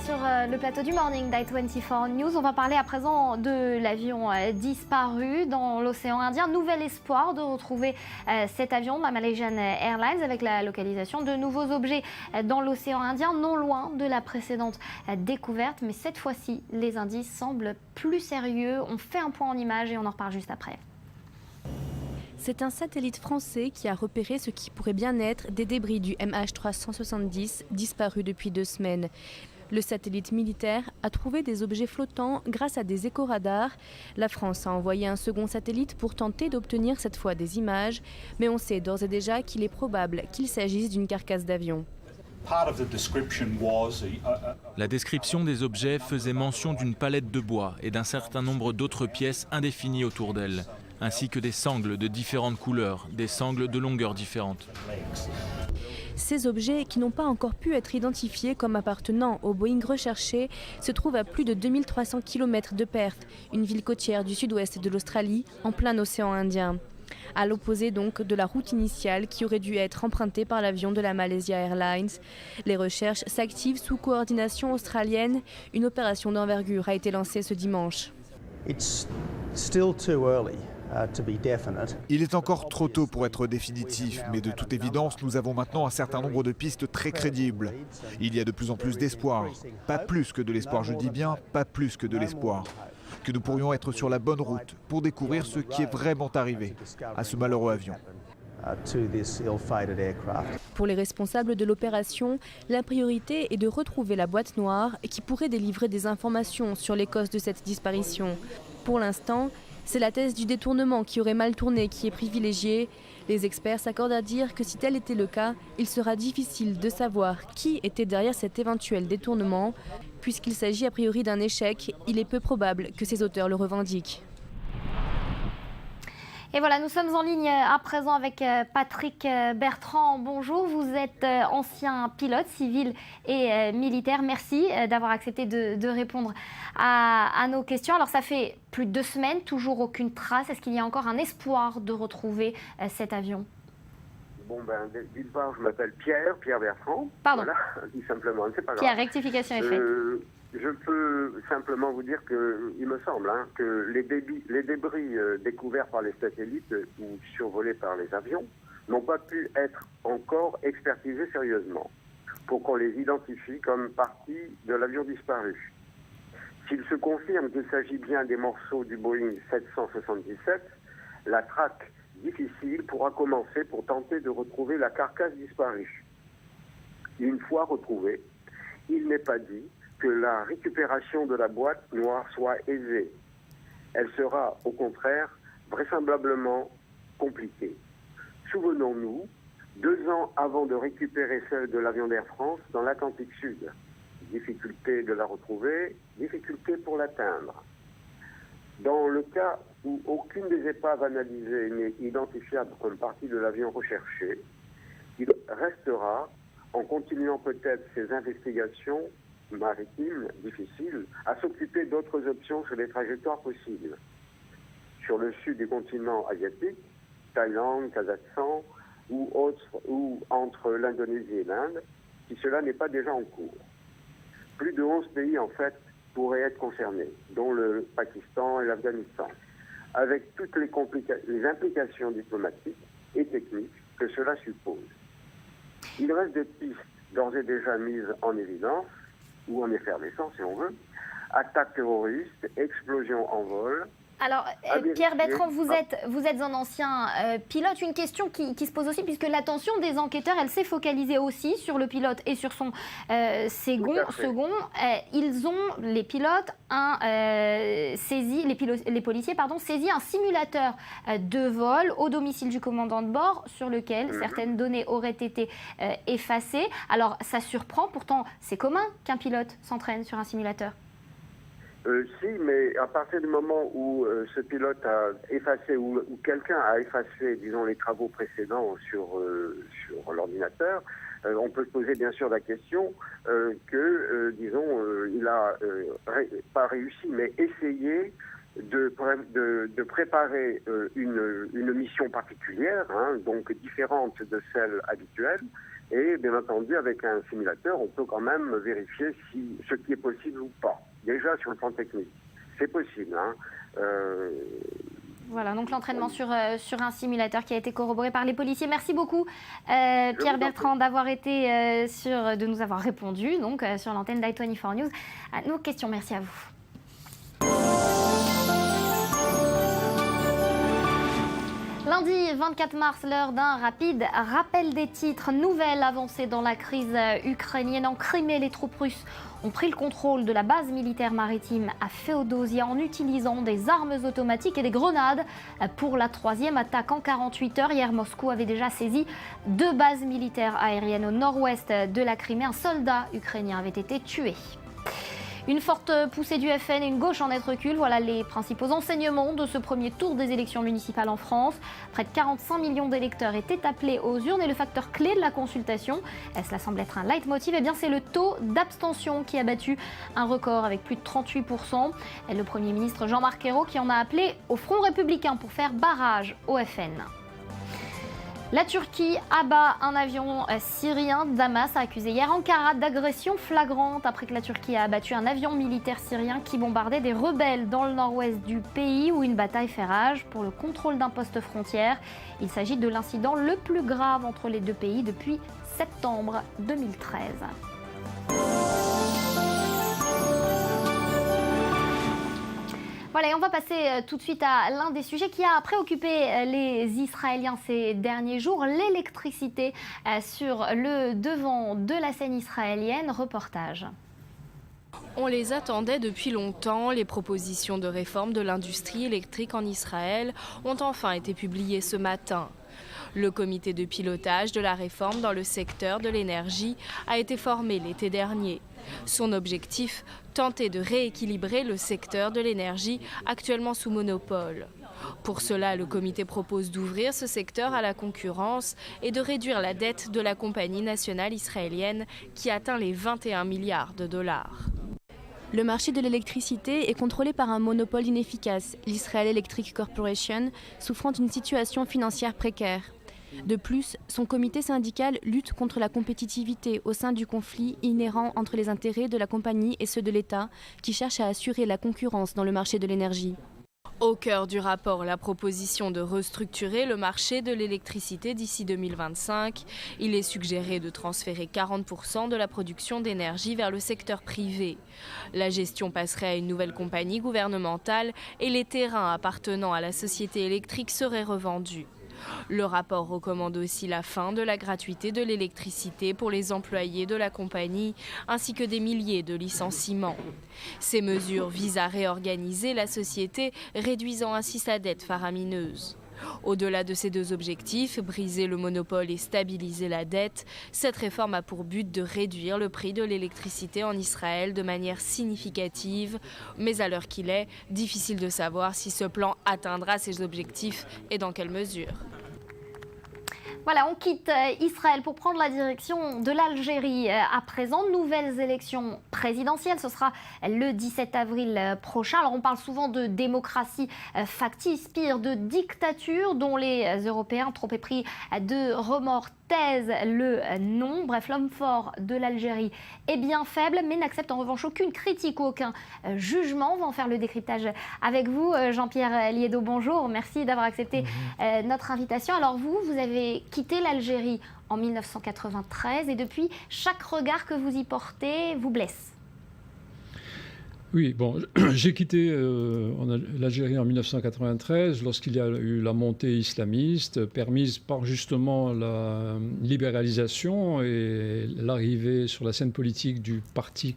[SPEAKER 1] Sur le plateau du Morning d'i24 News, on va parler à présent de l'avion disparu dans l'océan Indien. Nouvel espoir de retrouver cet avion de la Malaysian Airlines avec la localisation de nouveaux objets dans l'océan Indien, non loin de la précédente découverte. Mais cette fois-ci, les indices semblent plus sérieux. On fait un point en images et on en reparle juste après.
[SPEAKER 6] C'est un satellite français qui a repéré ce qui pourrait bien être des débris du MH370 disparu depuis 2 semaines. Le satellite militaire a trouvé des objets flottants grâce à des éco-radars. La France a envoyé un second satellite pour tenter d'obtenir cette fois des images, mais on sait d'ores et déjà qu'il est probable qu'il s'agisse d'une carcasse d'avion.
[SPEAKER 7] La description des objets faisait mention d'une palette de bois et d'un certain nombre d'autres pièces indéfinies autour d'elle, ainsi que des sangles de différentes couleurs, des sangles de longueurs différentes.
[SPEAKER 6] Ces objets, qui n'ont pas encore pu être identifiés comme appartenant au Boeing recherché, se trouvent à plus de 2300 km de Perth, une ville côtière du sud-ouest de l'Australie, en plein océan Indien. À l'opposé donc de la route initiale qui aurait dû être empruntée par l'avion de la Malaysia Airlines. Les recherches s'activent sous coordination australienne. Une opération d'envergure a été lancée ce dimanche.
[SPEAKER 8] Il est encore trop tôt pour être définitif, mais de toute évidence, nous avons maintenant un certain nombre de pistes très crédibles. Il y a de plus en plus d'espoir. Pas plus que de l'espoir, je dis bien, pas plus que de l'espoir. Que nous pourrions être sur la bonne route pour découvrir ce qui est vraiment arrivé à ce malheureux avion.
[SPEAKER 6] Pour les responsables de l'opération, la priorité est de retrouver la boîte noire qui pourrait délivrer des informations sur les causes de cette disparition. Pour l'instant, C'est la thèse du détournement qui aurait mal tourné qui est privilégiée. Les experts s'accordent à dire que si tel était le cas, il sera difficile de savoir qui était derrière cet éventuel détournement. Puisqu'il s'agit a priori d'un échec, il est peu probable que ses auteurs le revendiquent.
[SPEAKER 1] Et voilà, nous sommes en ligne à présent avec Patrick Bertrand. Bonjour, vous êtes ancien pilote civil et militaire. Merci d'avoir accepté de répondre à nos questions. Alors ça fait plus de 2 semaines, toujours aucune trace. Est-ce qu'il y a encore un espoir de retrouver cet avion ?
[SPEAKER 9] Bon, d'une part, je m'appelle Pierre Bertrand.
[SPEAKER 1] Pardon.
[SPEAKER 9] Voilà, tout simplement, c'est pas grave.
[SPEAKER 1] Pierre, rectification est faite.
[SPEAKER 9] Je peux simplement vous dire il me semble que les débris découverts par les satellites ou survolés par les avions n'ont pas pu être encore expertisés sérieusement pour qu'on les identifie comme partie de l'avion disparu. S'il se confirme qu'il s'agit bien des morceaux du Boeing 777, la traque difficile pourra commencer pour tenter de retrouver la carcasse disparue. Une fois retrouvée, il n'est pas dit que la récupération de la boîte noire soit aisée. Elle sera, au contraire, vraisemblablement compliquée. Souvenons-nous, 2 ans avant de récupérer celle de l'avion d'Air France dans l'Atlantique Sud. Difficulté de la retrouver, difficulté pour l'atteindre. Dans le cas où aucune des épaves analysées n'est identifiable comme partie de l'avion recherché, il restera, en continuant peut-être ces investigations maritimes difficiles, à s'occuper d'autres options sur les trajectoires possibles. Sur le sud du continent asiatique, Thaïlande, Kazakhstan ou entre l'Indonésie et l'Inde, si cela n'est pas déjà en cours. Plus de 11 pays, en fait, pourraient être concernés, dont le Pakistan et l'Afghanistan, avec toutes les implications diplomatiques et techniques que cela suppose. Il reste des pistes d'ores et déjà mises en évidence, ou en effervescence si on veut, attaques terroristes, explosions en vol.
[SPEAKER 1] Alors, Pierre Bertrand, vous êtes un ancien pilote. Une question qui se pose aussi, puisque l'attention des enquêteurs, elle s'est focalisée aussi sur le pilote et sur son second. Les pilotes, les policiers, saisi un simulateur de vol au domicile du commandant de bord, sur lequel certaines données auraient été effacées. Alors, ça surprend, pourtant, c'est commun qu'un pilote s'entraîne sur un simulateur.
[SPEAKER 9] Si, mais à partir du moment où ce pilote a effacé ou quelqu'un a effacé, disons, les travaux précédents sur l'ordinateur, on peut se poser bien sûr la question il a pas réussi, mais essayé de préparer une mission particulière, donc différente de celle habituelle. Et bien entendu, avec un simulateur, on peut quand même vérifier ce qui est possible ou pas. Déjà sur le plan technique, c'est possible.
[SPEAKER 1] Voilà, donc l'entraînement sur un simulateur qui a été corroboré par les policiers. Merci beaucoup, Pierre Bertrand, d'avoir été de nous avoir répondu donc sur l'antenne d'i24 News à nos questions. Merci à vous. Lundi 24 mars, l'heure d'un rapide rappel des titres. Nouvelle avancée dans la crise ukrainienne. En Crimée, les troupes russes ont pris le contrôle de la base militaire maritime à Féodosia en utilisant des armes automatiques et des grenades pour la 3e attaque en 48 heures. Hier, Moscou avait déjà saisi 2 bases militaires aériennes au nord-ouest de la Crimée. Un soldat ukrainien avait été tué. Une forte poussée du FN et une gauche en net recul, voilà les principaux enseignements de ce premier tour des élections municipales en France. Près de 45 millions d'électeurs étaient appelés aux urnes et le facteur clé de la consultation, cela semble être un leitmotiv, c'est le taux d'abstention qui a battu un record avec plus de 38%. Et le Premier ministre Jean-Marc Ayrault qui en a appelé au Front républicain pour faire barrage au FN. La Turquie abat un avion syrien. Damas a accusé hier Ankara d'agression flagrante après que la Turquie a abattu un avion militaire syrien qui bombardait des rebelles dans le nord-ouest du pays où une bataille fait rage pour le contrôle d'un poste frontière. Il s'agit de l'incident le plus grave entre les 2 pays depuis septembre 2013. Voilà, et on va passer tout de suite à l'un des sujets qui a préoccupé les Israéliens ces derniers jours, l'électricité sur le devant de la scène israélienne. Reportage.
[SPEAKER 10] On les attendait depuis longtemps. Les propositions de réforme de l'industrie électrique en Israël ont enfin été publiées ce matin. Le comité de pilotage de la réforme dans le secteur de l'énergie a été formé l'été dernier. Son objectif, tenter de rééquilibrer le secteur de l'énergie actuellement sous monopole. Pour cela, le comité propose d'ouvrir ce secteur à la concurrence et de réduire la dette de la compagnie nationale israélienne qui atteint les 21 milliards de dollars.
[SPEAKER 6] Le marché de l'électricité est contrôlé par un monopole inefficace, l'Israel Electric Corporation, souffrant d'une situation financière précaire. De plus, son comité syndical lutte contre la compétitivité au sein du conflit inhérent entre les intérêts de la compagnie et ceux de l'État, qui cherche à assurer la concurrence dans le marché de l'énergie.
[SPEAKER 10] Au cœur du rapport, la proposition de restructurer le marché de l'électricité d'ici 2025. Il est suggéré de transférer 40% de la production d'énergie vers le secteur privé. La gestion passerait à une nouvelle compagnie gouvernementale et les terrains appartenant à la société électrique seraient revendus. Le rapport recommande aussi la fin de la gratuité de l'électricité pour les employés de la compagnie, ainsi que des milliers de licenciements. Ces mesures visent à réorganiser la société, réduisant ainsi sa dette faramineuse. Au-delà de ces deux objectifs, briser le monopole et stabiliser la dette, cette réforme a pour but de réduire le prix de l'électricité en Israël de manière significative. Mais à l'heure qu'il est, difficile de savoir si ce plan atteindra ses objectifs et dans quelle mesure.
[SPEAKER 1] Voilà, on quitte Israël pour prendre la direction de l'Algérie. À présent, nouvelles élections présidentielles. Ce sera le 17 avril prochain. Alors, on parle souvent de démocratie factice, pire, de dictature, dont les Européens, trop épris de remords, taisent le nom. Bref, l'homme fort de l'Algérie est bien faible, mais n'accepte en revanche aucune critique ou aucun jugement. On va en faire le décryptage avec vous. Jean-Pierre Liédo, bonjour. Merci d'avoir accepté notre invitation. Alors vous avez quitté l'Algérie en 1993 et depuis, chaque regard que vous y portez vous blesse.
[SPEAKER 11] Oui, bon, j'ai quitté l'Algérie en 1993 lorsqu'il y a eu la montée islamiste permise par justement la libéralisation et l'arrivée sur la scène politique du parti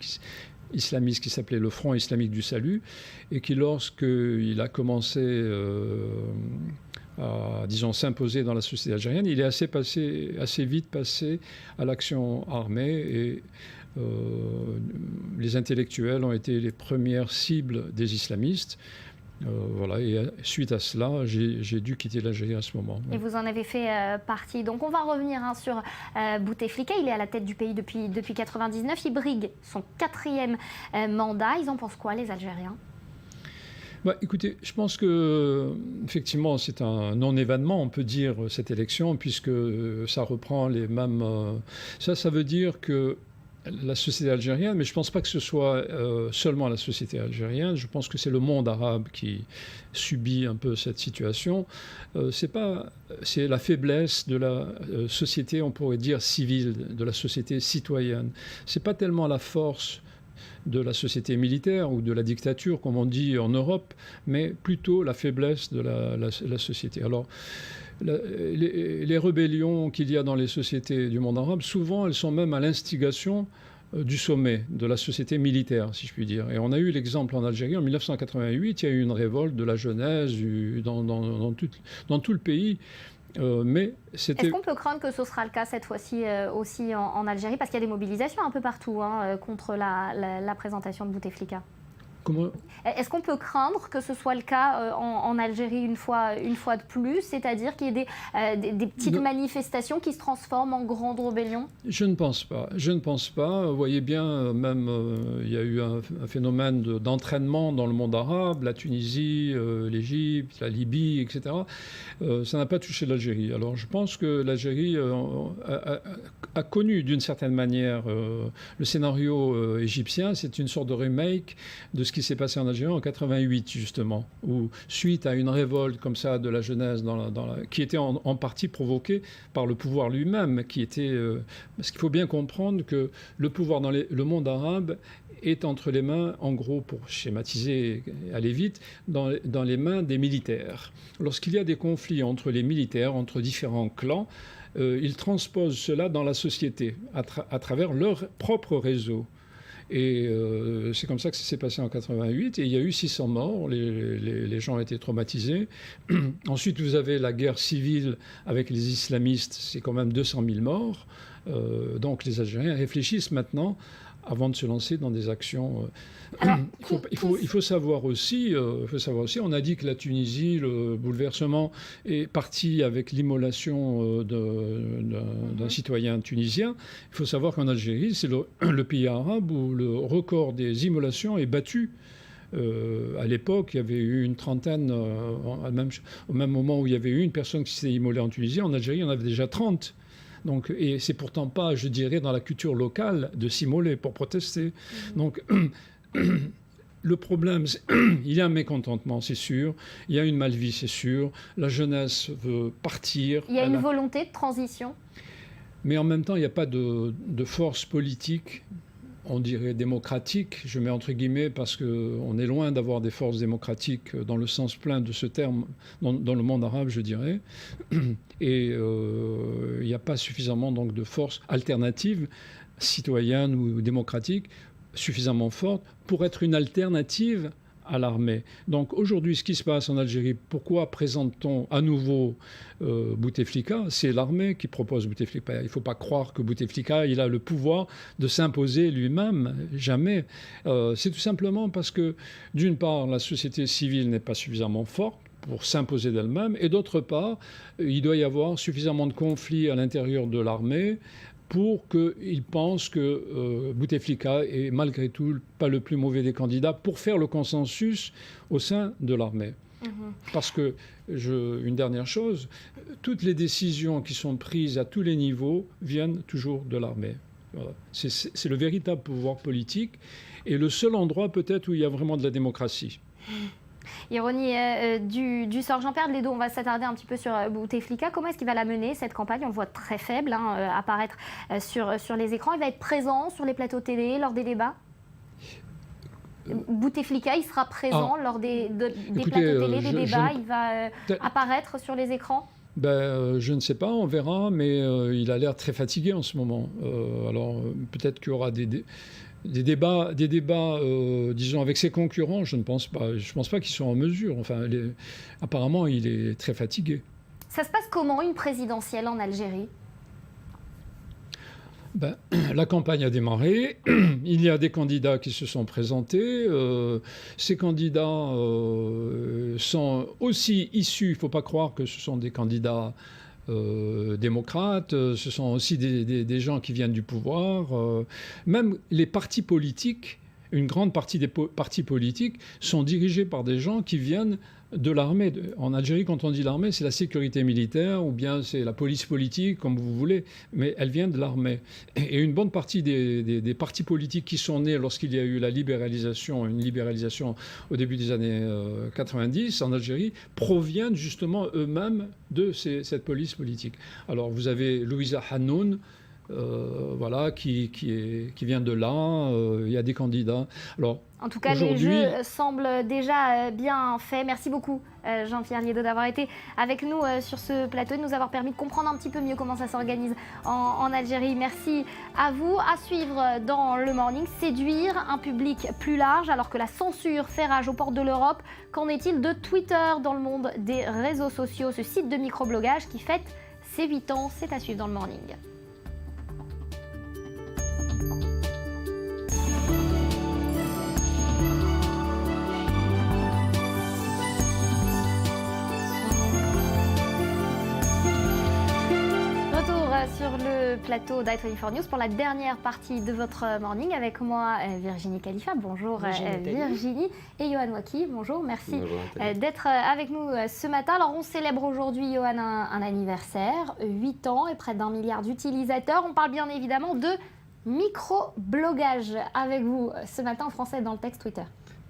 [SPEAKER 11] islamiste qui s'appelait le Front islamique du salut et qui, lorsqu'il a commencé à, disons, s'imposer dans la société algérienne, il est assez vite passé à l'action armée et les intellectuels ont été les premières cibles des islamistes. Voilà, et suite à cela, j'ai dû quitter l'Algérie à ce moment.
[SPEAKER 1] Et vous en avez fait partie. Donc on va revenir sur Bouteflika. Il est à la tête du pays depuis 1999. Il brigue son 4e mandat. Ils en pensent quoi, les Algériens ?
[SPEAKER 11] Bah, écoutez, je pense que effectivement c'est un non-événement, on peut dire, cette élection, puisque ça reprend les mêmes... Ça veut dire que la société algérienne, mais je ne pense pas que ce soit seulement la société algérienne, je pense que c'est le monde arabe qui subit un peu cette situation. C'est la faiblesse de la société, on pourrait dire, civile, de la société citoyenne. Ce n'est pas tellement la force de la société militaire ou de la dictature, comme on dit en Europe, mais plutôt la faiblesse de la société. Alors, les rébellions qu'il y a dans les sociétés du monde arabe, souvent, elles sont même à l'instigation du sommet de la société militaire, si je puis dire. Et on a eu l'exemple en Algérie, en 1988, il y a eu une révolte de la jeunesse dans tout le pays.
[SPEAKER 1] Est-ce qu'on peut craindre que ce sera le cas cette fois-ci aussi en Algérie? Parce qu'il y a des mobilisations un peu partout contre la présentation de Bouteflika. Est-ce qu'on peut craindre que ce soit le cas en Algérie une fois de plus, c'est-à-dire qu'il y ait des petites manifestations qui se transforment en grandes rébellions?
[SPEAKER 11] Je ne pense pas. Vous voyez bien, même il y a eu un phénomène d'entraînement dans le monde arabe, la Tunisie, l'Égypte, la Libye, etc. Ça n'a pas touché l'Algérie. Alors je pense que l'Algérie a connu d'une certaine manière le scénario égyptien. C'est une sorte de remake de ce qui s'est passé en Algérie en 88, justement, où suite à une révolte comme ça de la jeunesse qui était en partie provoquée par le pouvoir lui-même, parce qu'il faut bien comprendre que le pouvoir dans le monde arabe est entre les mains, en gros, pour schématiser et aller vite, dans les mains des militaires. Lorsqu'il y a des conflits entre les militaires, entre différents clans, ils transposent cela dans la société à travers leur propre réseau. Et c'est comme ça que ça s'est passé en 88. Et il y a eu 600 morts. Les gens ont été traumatisés. Ensuite, vous avez la guerre civile avec les islamistes. C'est quand même 200 000 morts. Donc les Algériens réfléchissent maintenant avant de se lancer dans des actions.
[SPEAKER 1] Alors,
[SPEAKER 11] il faut savoir aussi, on a dit que la Tunisie, le bouleversement est parti avec l'immolation d'un citoyen tunisien. Il faut savoir qu'en Algérie, c'est le pays arabe où le record des immolations est battu. À l'époque, il y avait eu une trentaine, au même moment où il y avait eu une personne qui s'est immolée en Tunisie, en Algérie, il y en avait déjà 30. Donc, et c'est pourtant pas, je dirais, dans la culture locale de s'immoler pour protester. Donc, le problème, il y a un mécontentement, c'est sûr. Il y a une malvie, c'est sûr. La jeunesse veut partir.
[SPEAKER 1] Il y a une volonté de transition.
[SPEAKER 11] Mais en même temps, il n'y a pas de force politique, on dirait démocratique, je mets entre guillemets, parce qu'on est loin d'avoir des forces démocratiques dans le sens plein de ce terme dans le monde arabe, je dirais. Et il n'y a pas suffisamment donc, de forces alternatives, citoyennes ou démocratiques, suffisamment fortes pour être une alternative à l'armée. Donc aujourd'hui, ce qui se passe en Algérie, pourquoi présente-t-on à nouveau Bouteflika? C'est l'armée qui propose Bouteflika. Il ne faut pas croire que Bouteflika, il a le pouvoir de s'imposer lui-même, jamais. C'est tout simplement parce que, d'une part, la société civile n'est pas suffisamment forte pour s'imposer d'elle-même, et d'autre part, il doit y avoir suffisamment de conflits à l'intérieur de l'armée pour qu'ils pensent que Bouteflika est malgré tout pas le plus mauvais des candidats pour faire le consensus au sein de l'armée. Parce que, une dernière chose, toutes les décisions qui sont prises à tous les niveaux viennent toujours de l'armée. Voilà. C'est le véritable pouvoir politique et le seul endroit peut-être où il y a vraiment de la démocratie.
[SPEAKER 1] Ironie du sort. Jean-Pierre Deledo, on va s'attarder un petit peu sur Bouteflika. Comment est-ce qu'il va la mener, cette campagne? On le voit très faible apparaître sur les écrans. Il va être présent sur les plateaux télé lors des débats? Bouteflika, il sera présent lors des plateaux télé, des débats? Il va apparaître sur les écrans?
[SPEAKER 11] Je ne sais pas, on verra, mais il a l'air très fatigué en ce moment. Alors peut-être qu'il y aura des débats, disons, avec ses concurrents, je ne pense pas. Je ne pense pas qu'ils soient en mesure. Enfin, apparemment, il est très fatigué.
[SPEAKER 1] Ça se passe comment, une présidentielle en Algérie?
[SPEAKER 11] La campagne a démarré. Il y a des candidats qui se sont présentés. Ces candidats sont aussi issus, il ne faut pas croire que ce sont des candidats démocrates, ce sont aussi des gens qui viennent du pouvoir. Même les partis politiques, une grande partie des partis politiques sont dirigés par des gens qui viennent de l'armée. En Algérie, quand on dit l'armée, c'est la sécurité militaire ou bien c'est la police politique, comme vous voulez, mais elle vient de l'armée. Et une bonne partie des partis politiques qui sont nés lorsqu'il y a eu une libéralisation au début des années 90 en Algérie, proviennent justement eux-mêmes de cette police politique. Alors vous avez Louisa Hanoun, voilà, qui vient de là. Il y a des candidats. Alors,
[SPEAKER 1] en tout cas, les jeux semblent déjà bien faits. Merci beaucoup, Jean-Pierre Deledo, d'avoir été avec nous sur ce plateau, de nous avoir permis de comprendre un petit peu mieux comment ça s'organise en Algérie. Merci à vous. À suivre dans le Morning, séduire un public plus large alors que la censure fait rage aux portes de l'Europe. Qu'en est-il de Twitter dans le monde des réseaux sociaux, ce site de microblogage qui fête ses 8 ans? C'est à suivre dans le Morning. Sur le plateau d'i24 News pour la dernière partie de votre morning avec moi Virginie Khalifa. Bonjour Virginie et Yohan Waki. Bonjour, merci d'être avec nous ce matin. Alors on célèbre aujourd'hui, Yohan, un anniversaire, 8 ans et près d'1 milliard d'utilisateurs. On parle bien évidemment de microblogage avec vous ce matin en français dans le texte Twitter.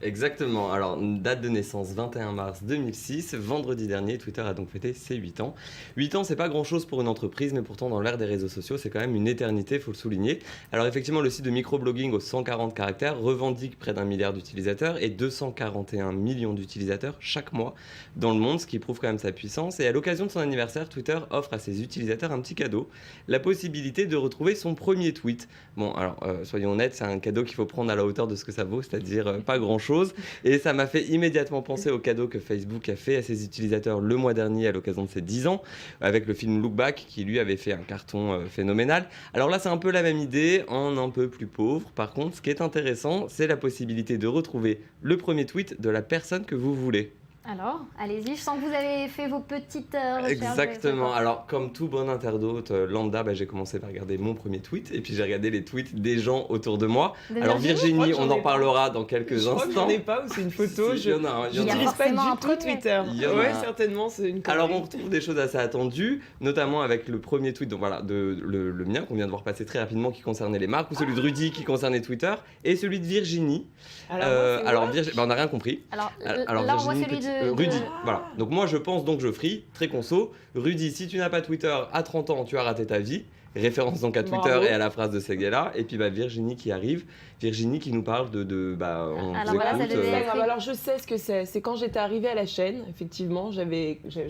[SPEAKER 12] Exactement. Alors, date de naissance 21 mars 2006. Vendredi dernier, Twitter a donc fêté ses 8 ans. 8 ans, c'est pas grand-chose pour une entreprise, mais pourtant, dans l'ère des réseaux sociaux, c'est quand même une éternité, il faut le souligner. Alors, effectivement, le site de microblogging aux 140 caractères revendique près d'1 milliard d'utilisateurs et 241 millions d'utilisateurs chaque mois dans le monde, ce qui prouve quand même sa puissance. Et à l'occasion de son anniversaire, Twitter offre à ses utilisateurs un petit cadeau, la possibilité de retrouver son premier tweet. Bon, alors, soyons honnêtes, c'est un cadeau qu'il faut prendre à la hauteur de ce que ça vaut, c'est-à-dire pas grand-chose. Et ça m'a fait immédiatement penser au cadeau que Facebook a fait à ses utilisateurs le mois dernier à l'occasion de ses 10 ans, avec le film Look Back, qui lui avait fait un carton phénoménal. Alors là, c'est un peu la même idée, en un peu plus pauvre. Par contre, ce qui est intéressant, c'est la possibilité de retrouver le premier tweet de la personne que vous voulez.
[SPEAKER 1] Alors, allez-y, je sens que vous avez fait vos petites recherches.
[SPEAKER 12] Exactement. Alors, comme tout bon internaute lambda, j'ai commencé par regarder mon premier tweet et puis j'ai regardé les tweets des gens autour de moi. Alors, Virginie, on en parlera dans quelques instants.
[SPEAKER 13] Je crois que j'en ai pas, ou c'est une photo.
[SPEAKER 12] Si, il y en a.
[SPEAKER 13] Je n'utilise pas du tout Twitter. Oui, certainement, c'est une connerie.
[SPEAKER 12] Alors, on retrouve des choses assez attendues, notamment avec le premier tweet, donc voilà, le mien qu'on vient de voir passer très rapidement, qui concernait les marques, ou celui de Rudy qui concernait Twitter, et celui de Virginie. Alors, on n'a rien compris.
[SPEAKER 1] Alors là, on voit celui de
[SPEAKER 12] Rudy. Voilà. Donc moi je pense donc Geoffrey, très conso. Rudy, si tu n'as pas Twitter à 30 ans, tu as raté ta vie. Référence donc à Twitter et à la phrase de Seguela. Et puis Virginie qui arrive. Virginie qui nous parle on
[SPEAKER 1] alors voilà,
[SPEAKER 12] écoute,
[SPEAKER 13] Alors je sais ce que c'est. C'est quand j'étais arrivée à la chaîne, effectivement, je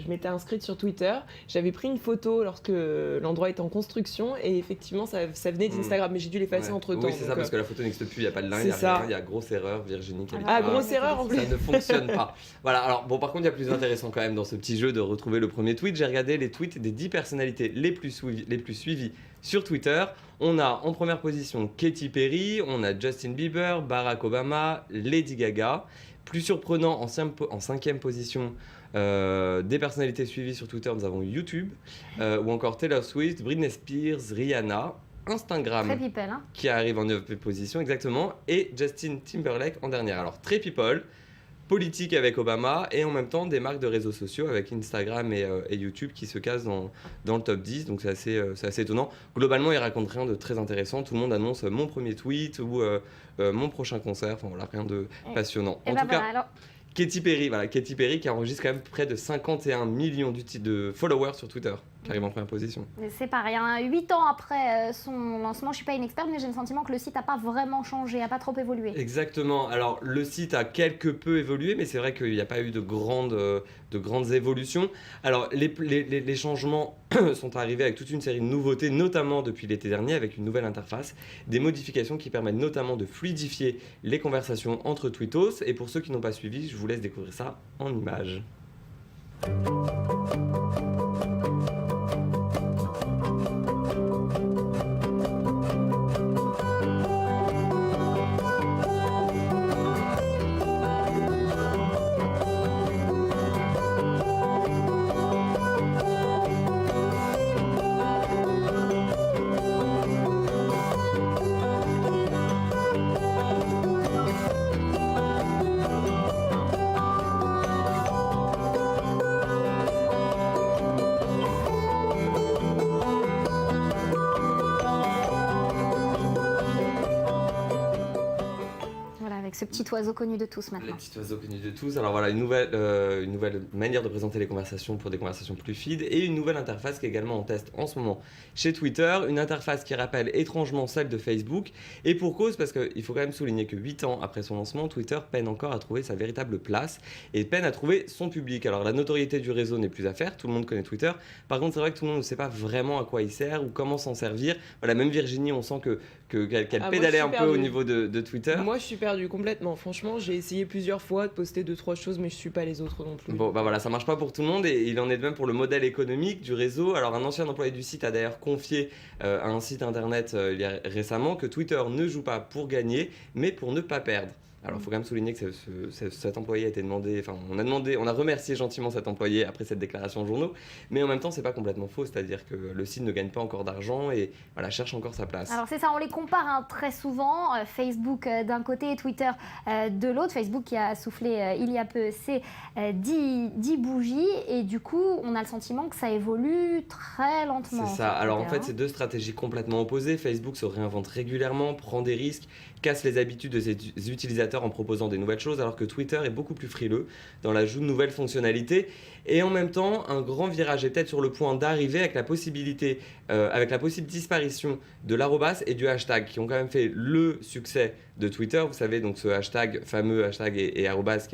[SPEAKER 13] m'étais inscrite sur Twitter. J'avais pris une photo lorsque l'endroit était en construction et effectivement ça venait d'Instagram, mais j'ai dû l'effacer entre temps.
[SPEAKER 12] Oui, c'est ça, parce que la photo n'existe plus, il n'y a pas de lien, il y a grosse erreur, Virginie.
[SPEAKER 13] Grosse erreur en plus.
[SPEAKER 12] Ça ne fonctionne pas. Voilà, alors bon, par contre, il y a plus intéressant quand même dans ce petit jeu de retrouver le premier tweet. J'ai regardé les tweets des 10 personnalités les plus suivies sur Twitter. On a en première position Katy Perry, on a Justin Bieber, Barack Obama, Lady Gaga. Plus surprenant, en cinquième position, des personnalités suivies sur Twitter, nous avons YouTube, ou encore Taylor Swift, Britney Spears, Rihanna, Instagram,
[SPEAKER 1] très people, hein,
[SPEAKER 12] qui arrive en 9e position, exactement, et Justin Timberlake en dernière. Alors, très people, politique avec Obama, et en même temps des marques de réseaux sociaux avec Instagram et YouTube qui se cassent dans le top 10, donc c'est assez étonnant. Globalement, ils racontent rien de très intéressant, tout le monde annonce mon premier tweet ou mon prochain concert, enfin voilà, rien de passionnant. En tout cas,
[SPEAKER 1] alors...
[SPEAKER 12] Katy Perry qui enregistre quand même près de 51 millions de followers sur Twitter, qui arrive en première position.
[SPEAKER 1] C'est pareil, 8 ans après son lancement, je ne suis pas une experte, mais j'ai le sentiment que le site n'a pas vraiment changé, n'a pas trop évolué.
[SPEAKER 12] Exactement, alors le site a quelque peu évolué, mais c'est vrai qu'il n'y a pas eu de grandes évolutions. Alors les changements sont arrivés avec toute une série de nouveautés, notamment depuis l'été dernier, avec une nouvelle interface, des modifications qui permettent notamment de fluidifier les conversations entre tweetos, et pour ceux qui n'ont pas suivi, je vous laisse découvrir ça en images.
[SPEAKER 1] Ce petit oiseau connu de tous maintenant.
[SPEAKER 12] Les petits oiseaux connus de tous. Alors voilà, une nouvelle manière de présenter les conversations pour des conversations plus fluides, et une nouvelle interface qui est également en test en ce moment chez Twitter. Une interface qui rappelle étrangement celle de Facebook, et pour cause, parce qu'il faut quand même souligner que 8 ans après son lancement, Twitter peine encore à trouver sa véritable place et peine à trouver son public. Alors la notoriété du réseau n'est plus à faire, tout le monde connaît Twitter. Par contre, c'est vrai que tout le monde ne sait pas vraiment à quoi il sert ou comment s'en servir. Voilà, même Virginie, on sent qu'elle pédalait un peu au niveau de Twitter.
[SPEAKER 13] Moi, je suis perdu complètement. Franchement, j'ai essayé plusieurs fois de poster 2-3 choses, mais je suis pas les autres non plus.
[SPEAKER 12] Bon, voilà, ça marche pas pour tout le monde, et il en est de même pour le modèle économique du réseau. Alors, un ancien employé du site a d'ailleurs confié à un site internet récemment que Twitter ne joue pas pour gagner, mais pour ne pas perdre. Alors, il faut quand même souligner que cet employé a été demandé, enfin, on a remercié gentiment cet employé après cette déclaration aux journaux, mais en même temps, c'est pas complètement faux, c'est-à-dire que le site ne gagne pas encore d'argent et voilà, cherche encore sa place.
[SPEAKER 1] Alors, c'est ça, on les compare très souvent, Facebook d'un côté et Twitter de l'autre. Facebook qui a soufflé il y a peu ses 10 bougies, et du coup, on a le sentiment que ça évolue très lentement.
[SPEAKER 12] C'est ça, alors en fait, c'est deux stratégies complètement opposées. Facebook se réinvente régulièrement, prend des risques, casse les habitudes de ses utilisateurs en proposant des nouvelles choses, alors que Twitter est beaucoup plus frileux dans l'ajout de nouvelles fonctionnalités. Et en même temps, un grand virage est peut-être sur le point d'arriver avec la possible disparition de l'arrobas et du hashtag, qui ont quand même fait le succès de Twitter. Vous savez, donc ce fameux hashtag et arrobas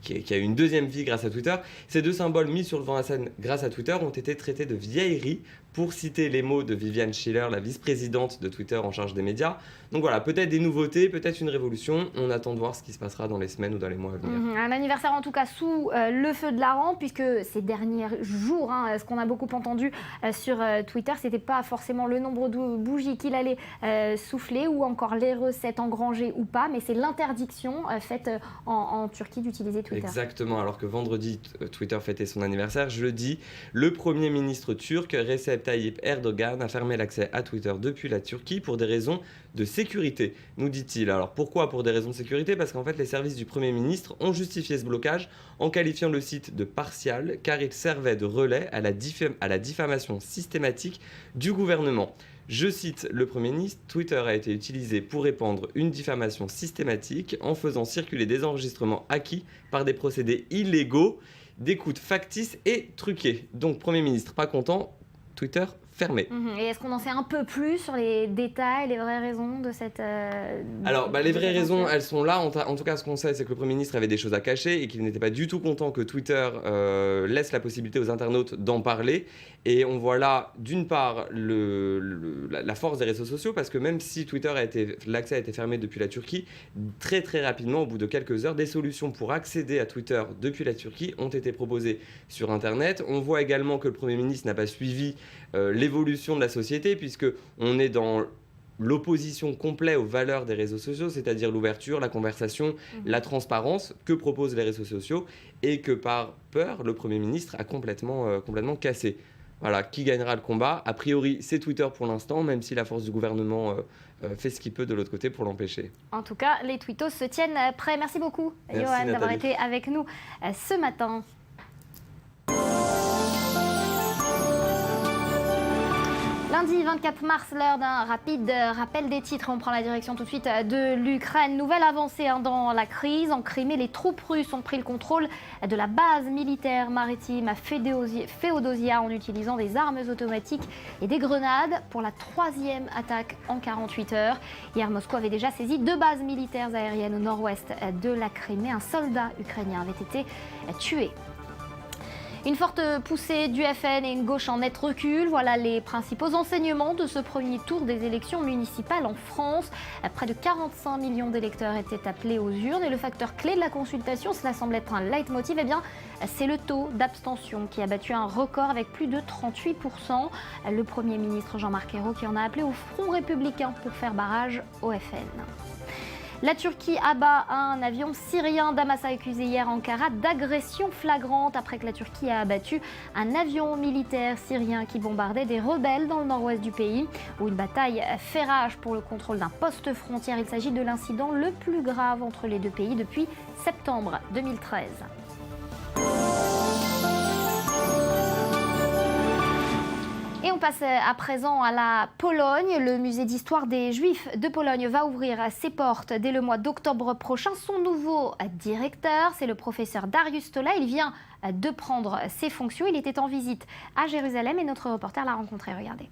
[SPEAKER 12] qui a eu une deuxième vie grâce à Twitter. Ces deux symboles mis sur le devant de la scène grâce à Twitter ont été traités de vieillerie, pour citer les mots de Viviane Schiller, la vice-présidente de Twitter en charge des médias. Donc voilà, peut-être des nouveautés, peut-être une révolution. On attend de voir ce qui se passera dans les semaines ou dans les mois à venir.
[SPEAKER 1] Un anniversaire en tout cas sous le feu de la rampe, puisque ces derniers jours, ce qu'on a beaucoup entendu sur Twitter, c'était pas forcément le nombre de bougies qu'il allait souffler ou encore les recettes engrangées ou pas, mais c'est l'interdiction faite en Turquie d'utiliser Twitter.
[SPEAKER 12] Exactement, alors que vendredi, Twitter fêtait son anniversaire. Jeudi, le Premier ministre turc, Recep Tayyip Erdogan, a fermé l'accès à Twitter depuis la Turquie pour des raisons de sécurité, nous dit-il. Alors pourquoi pour des raisons de sécurité? Parce qu'en fait, les services du Premier ministre ont justifié ce blocage en qualifiant le site de partial, car il servait de relais à la diffamation systématique du gouvernement. Je cite le Premier ministre, Twitter a été utilisé pour répandre une diffamation systématique en faisant circuler des enregistrements acquis par des procédés illégaux, d'écoute factice et truquée. Donc Premier ministre pas content, Twitter fermé.
[SPEAKER 1] Et est-ce qu'on en sait un peu plus sur les détails, les vraies raisons de cette...
[SPEAKER 12] Alors, les vraies raisons, elles sont là. En tout cas, ce qu'on sait, c'est que le Premier ministre avait des choses à cacher et qu'il n'était pas du tout content que Twitter laisse la possibilité aux internautes d'en parler. Et on voit là, d'une part, la force des réseaux sociaux, parce que même si l'accès a été fermé depuis la Turquie, très très rapidement, au bout de quelques heures, des solutions pour accéder à Twitter depuis la Turquie ont été proposées sur Internet. On voit également que le Premier ministre n'a pas suivi l'évolution de la société, puisqu'on est dans l'opposition complète aux valeurs des réseaux sociaux, c'est-à-dire l'ouverture, la conversation, la transparence que proposent les réseaux sociaux, et que par peur, le Premier ministre a complètement cassé. Voilà, qui gagnera le combat? A priori, c'est Twitter pour l'instant, même si la force du gouvernement fait ce qu'il peut de l'autre côté pour l'empêcher.
[SPEAKER 1] En tout cas, les twittos se tiennent prêts. Merci beaucoup, Johan, d'avoir été avec nous ce matin. Lundi 24 mars, l'heure d'un rapide rappel des titres. On prend la direction tout de suite de l'Ukraine. Nouvelle avancée dans la crise. En Crimée, les troupes russes ont pris le contrôle de la base militaire maritime à Féodosia en utilisant des armes automatiques et des grenades pour la 3e attaque en 48 heures. Hier, Moscou avait déjà saisi 2 bases militaires aériennes au nord-ouest de la Crimée. Un soldat ukrainien avait été tué. Une forte poussée du FN et une gauche en net recul. Voilà les principaux enseignements de ce premier tour des élections municipales en France. Près de 45 millions d'électeurs étaient appelés aux urnes. Et le facteur clé de la consultation, cela semble être un leitmotiv, c'est le taux d'abstention qui a battu un record avec plus de 38%. Le Premier ministre Jean-Marc Ayrault qui en a appelé au Front républicain pour faire barrage au FN. La Turquie abat un avion syrien. Damas a accusé hier Ankara d'agression flagrante après que la Turquie a abattu un avion militaire syrien qui bombardait des rebelles dans le nord-ouest du pays, où une bataille fait rage pour le contrôle d'un poste frontière. Il s'agit de l'incident le plus grave entre les deux pays depuis septembre 2013. Et on passe à présent à la Pologne. Le musée d'histoire des Juifs de Pologne va ouvrir ses portes dès le mois d'octobre prochain. Son nouveau directeur, c'est le professeur Dariusz Tola. Il vient de prendre ses fonctions. Il était en visite à Jérusalem et notre reporter l'a rencontré. Regardez.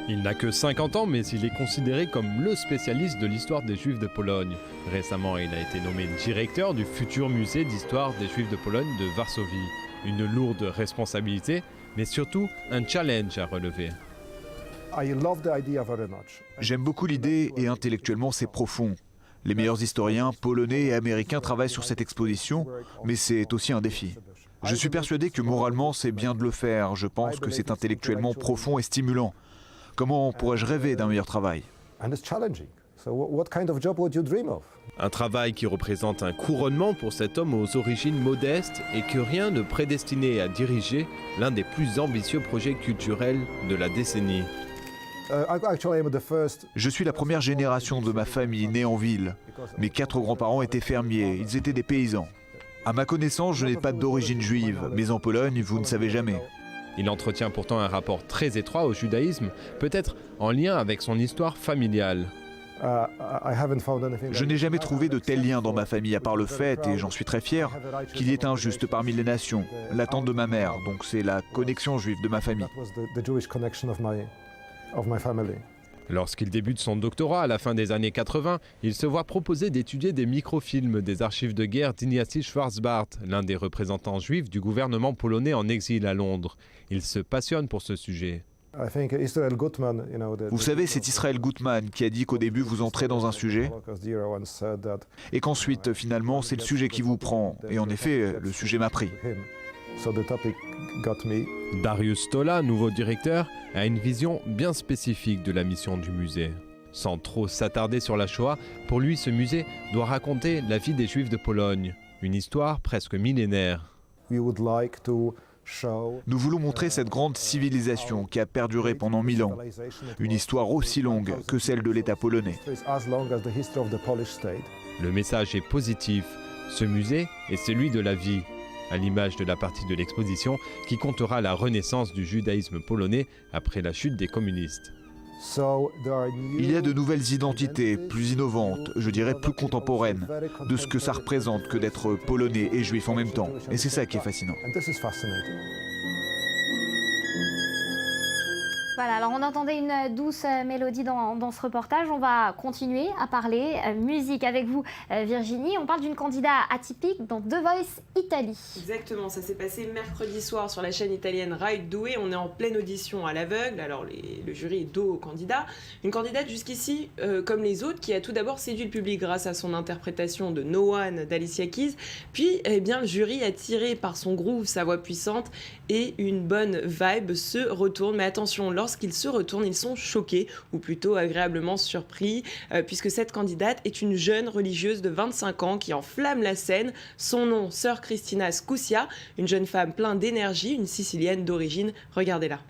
[SPEAKER 14] Il n'a que 50 ans, mais il est considéré comme le spécialiste de l'histoire des Juifs de Pologne. Récemment, il a été nommé directeur du futur musée d'histoire des Juifs de Pologne de Varsovie. Une lourde responsabilité, mais surtout un challenge à relever.
[SPEAKER 8] J'aime beaucoup l'idée et intellectuellement c'est profond. Les meilleurs historiens polonais et américains travaillent sur cette exposition, mais c'est aussi un défi. Je suis persuadé que moralement c'est bien de le faire. Je pense que c'est intellectuellement profond et stimulant. Comment pourrais-je rêver d'un meilleur travail ?
[SPEAKER 14] Un travail qui représente un couronnement pour cet homme aux origines modestes et que rien ne prédestinait à diriger l'un des plus ambitieux projets culturels de la décennie.
[SPEAKER 8] Je suis la première génération de ma famille née en ville. Mes 4 grands-parents étaient fermiers, ils étaient des paysans. À ma connaissance, je n'ai pas d'origine juive, mais en Pologne, vous ne savez jamais.
[SPEAKER 14] Il entretient pourtant un rapport très étroit au judaïsme, peut-être en lien avec son histoire familiale.
[SPEAKER 8] Je n'ai jamais trouvé de tel lien dans ma famille à part le fait, et j'en suis très fier, qu'il y ait un juste parmi les nations, l'attente de ma mère, donc c'est la connexion juive de ma famille.
[SPEAKER 14] Lorsqu'il débute son doctorat à la fin des années 80, il se voit proposer d'étudier des microfilms des archives de guerre d'Ignacy Schwarzbart, l'un des représentants juifs du gouvernement polonais en exil à Londres. Il se passionne pour ce sujet.
[SPEAKER 8] Vous savez, c'est Israel Gutman qui a dit qu'au début vous entrez dans un sujet et qu'ensuite finalement c'est le sujet qui vous prend. Et en effet, le sujet m'a pris.
[SPEAKER 14] Darius Stola, nouveau directeur, a une vision bien spécifique de la mission du musée. Sans trop s'attarder sur la Shoah, pour lui ce musée doit raconter la vie des Juifs de Pologne, une histoire presque millénaire.
[SPEAKER 8] Nous voulons montrer cette grande civilisation qui a perduré pendant 1000 ans. Une histoire aussi longue que celle de l'État polonais.
[SPEAKER 14] Le message est positif. Ce musée est celui de la vie, à l'image de la partie de l'exposition qui comptera la renaissance du judaïsme polonais après la chute des communistes.
[SPEAKER 8] Il y a de nouvelles identités, plus innovantes, je dirais plus contemporaines, de ce que ça représente que d'être polonais et juif en même temps. Et c'est ça qui est fascinant.
[SPEAKER 1] Voilà, alors on entendait une douce mélodie dans ce reportage. On va continuer à parler musique avec vous, Virginie. On parle d'une candidate atypique dans The Voice Italie.
[SPEAKER 13] Exactement, ça s'est passé mercredi soir sur la chaîne italienne Rai 2. On est en pleine audition à l'aveugle. Alors le jury est dos au candidat. Une candidate jusqu'ici, comme les autres, qui a tout d'abord séduit le public grâce à son interprétation de No One d'Alicia Keys. Puis, eh bien, le jury, attiré par son groove, sa voix puissante et une bonne vibe, se retourne. Mais attention, lorsqu'ils se retournent, ils sont choqués, ou plutôt agréablement surpris, puisque cette candidate est une jeune religieuse de 25 ans qui enflamme la scène. Son nom, Sœur Cristina Scusia, une jeune femme pleine d'énergie, une Sicilienne d'origine. Regardez-la.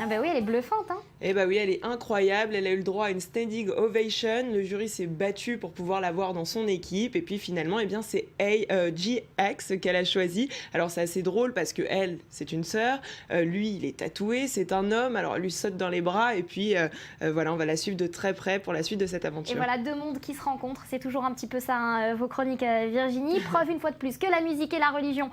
[SPEAKER 1] Ben oui, elle est bluffante. Hein.
[SPEAKER 13] Eh bah oui, elle est incroyable. Elle a eu le droit à une standing ovation. Le jury s'est battu pour pouvoir l'avoir dans son équipe. Et puis finalement, eh bien, c'est GX qu'elle a choisi. Alors c'est assez drôle parce que elle, c'est une sœur. Lui, il est tatoué. C'est un homme. Alors elle lui saute dans les bras. Et puis voilà, on va la suivre de très près pour la suite de cette aventure.
[SPEAKER 1] Et voilà, deux mondes qui se rencontrent. C'est toujours un petit peu ça, hein, vos chroniques, Virginie. Preuve une fois de plus que la musique et la religion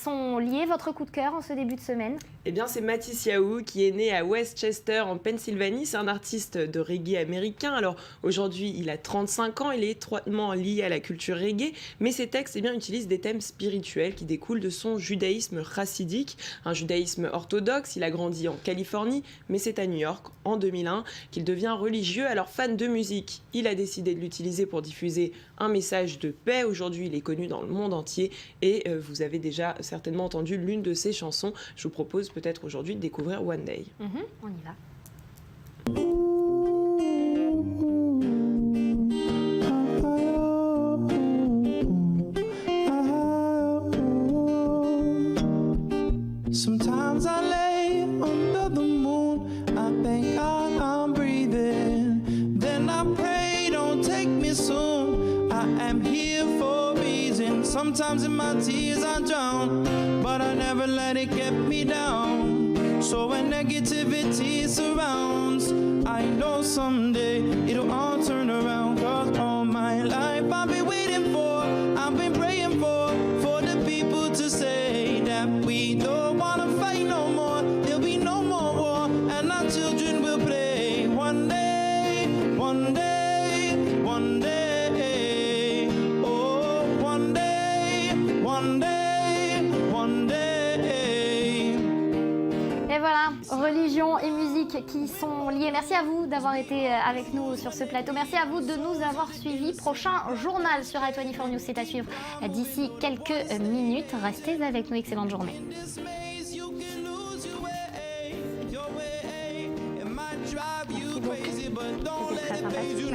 [SPEAKER 1] sont liées. Votre coup de cœur en ce début de semaine?
[SPEAKER 13] Eh bien, c'est Matisse Yahoo qui est né à Westchester en Pennsylvanie. C'est un artiste de reggae américain. Alors aujourd'hui, il a 35 ans. Il est étroitement lié à la culture reggae. Mais ses textes eh bien, utilisent des thèmes spirituels qui découlent de son judaïsme chassidique, un judaïsme orthodoxe. Il a grandi en Californie, mais c'est à New York en 2001 qu'il devient religieux. Alors fan de musique, il a décidé de l'utiliser pour diffuser un message de paix. Aujourd'hui, il est connu dans le monde entier et vous avez déjà certainement entendu l'une de ses chansons. Je vous propose peut-être aujourd'hui de découvrir One Day.
[SPEAKER 1] On y va.
[SPEAKER 15] Sometimes I lay under the moon, I thank God I'm breathing. Then I pray, don't take me soon. I am here for a reason. Sometimes in my tears I drown, but I never let it get me down. So when negativity surrounds, I know someday it'll all turn around. Cause all my life I've been waiting for, I've been praying for the people to say that we don't wanna fight no more. There'll be no more war, and until
[SPEAKER 1] religion et musique qui sont liées. Merci à vous d'avoir été avec nous sur ce plateau. Merci à vous de nous avoir suivis. Prochain journal sur i24 News, c'est à suivre d'ici quelques minutes. Restez avec nous. Excellente journée. Merci beaucoup. C'était très sympathique.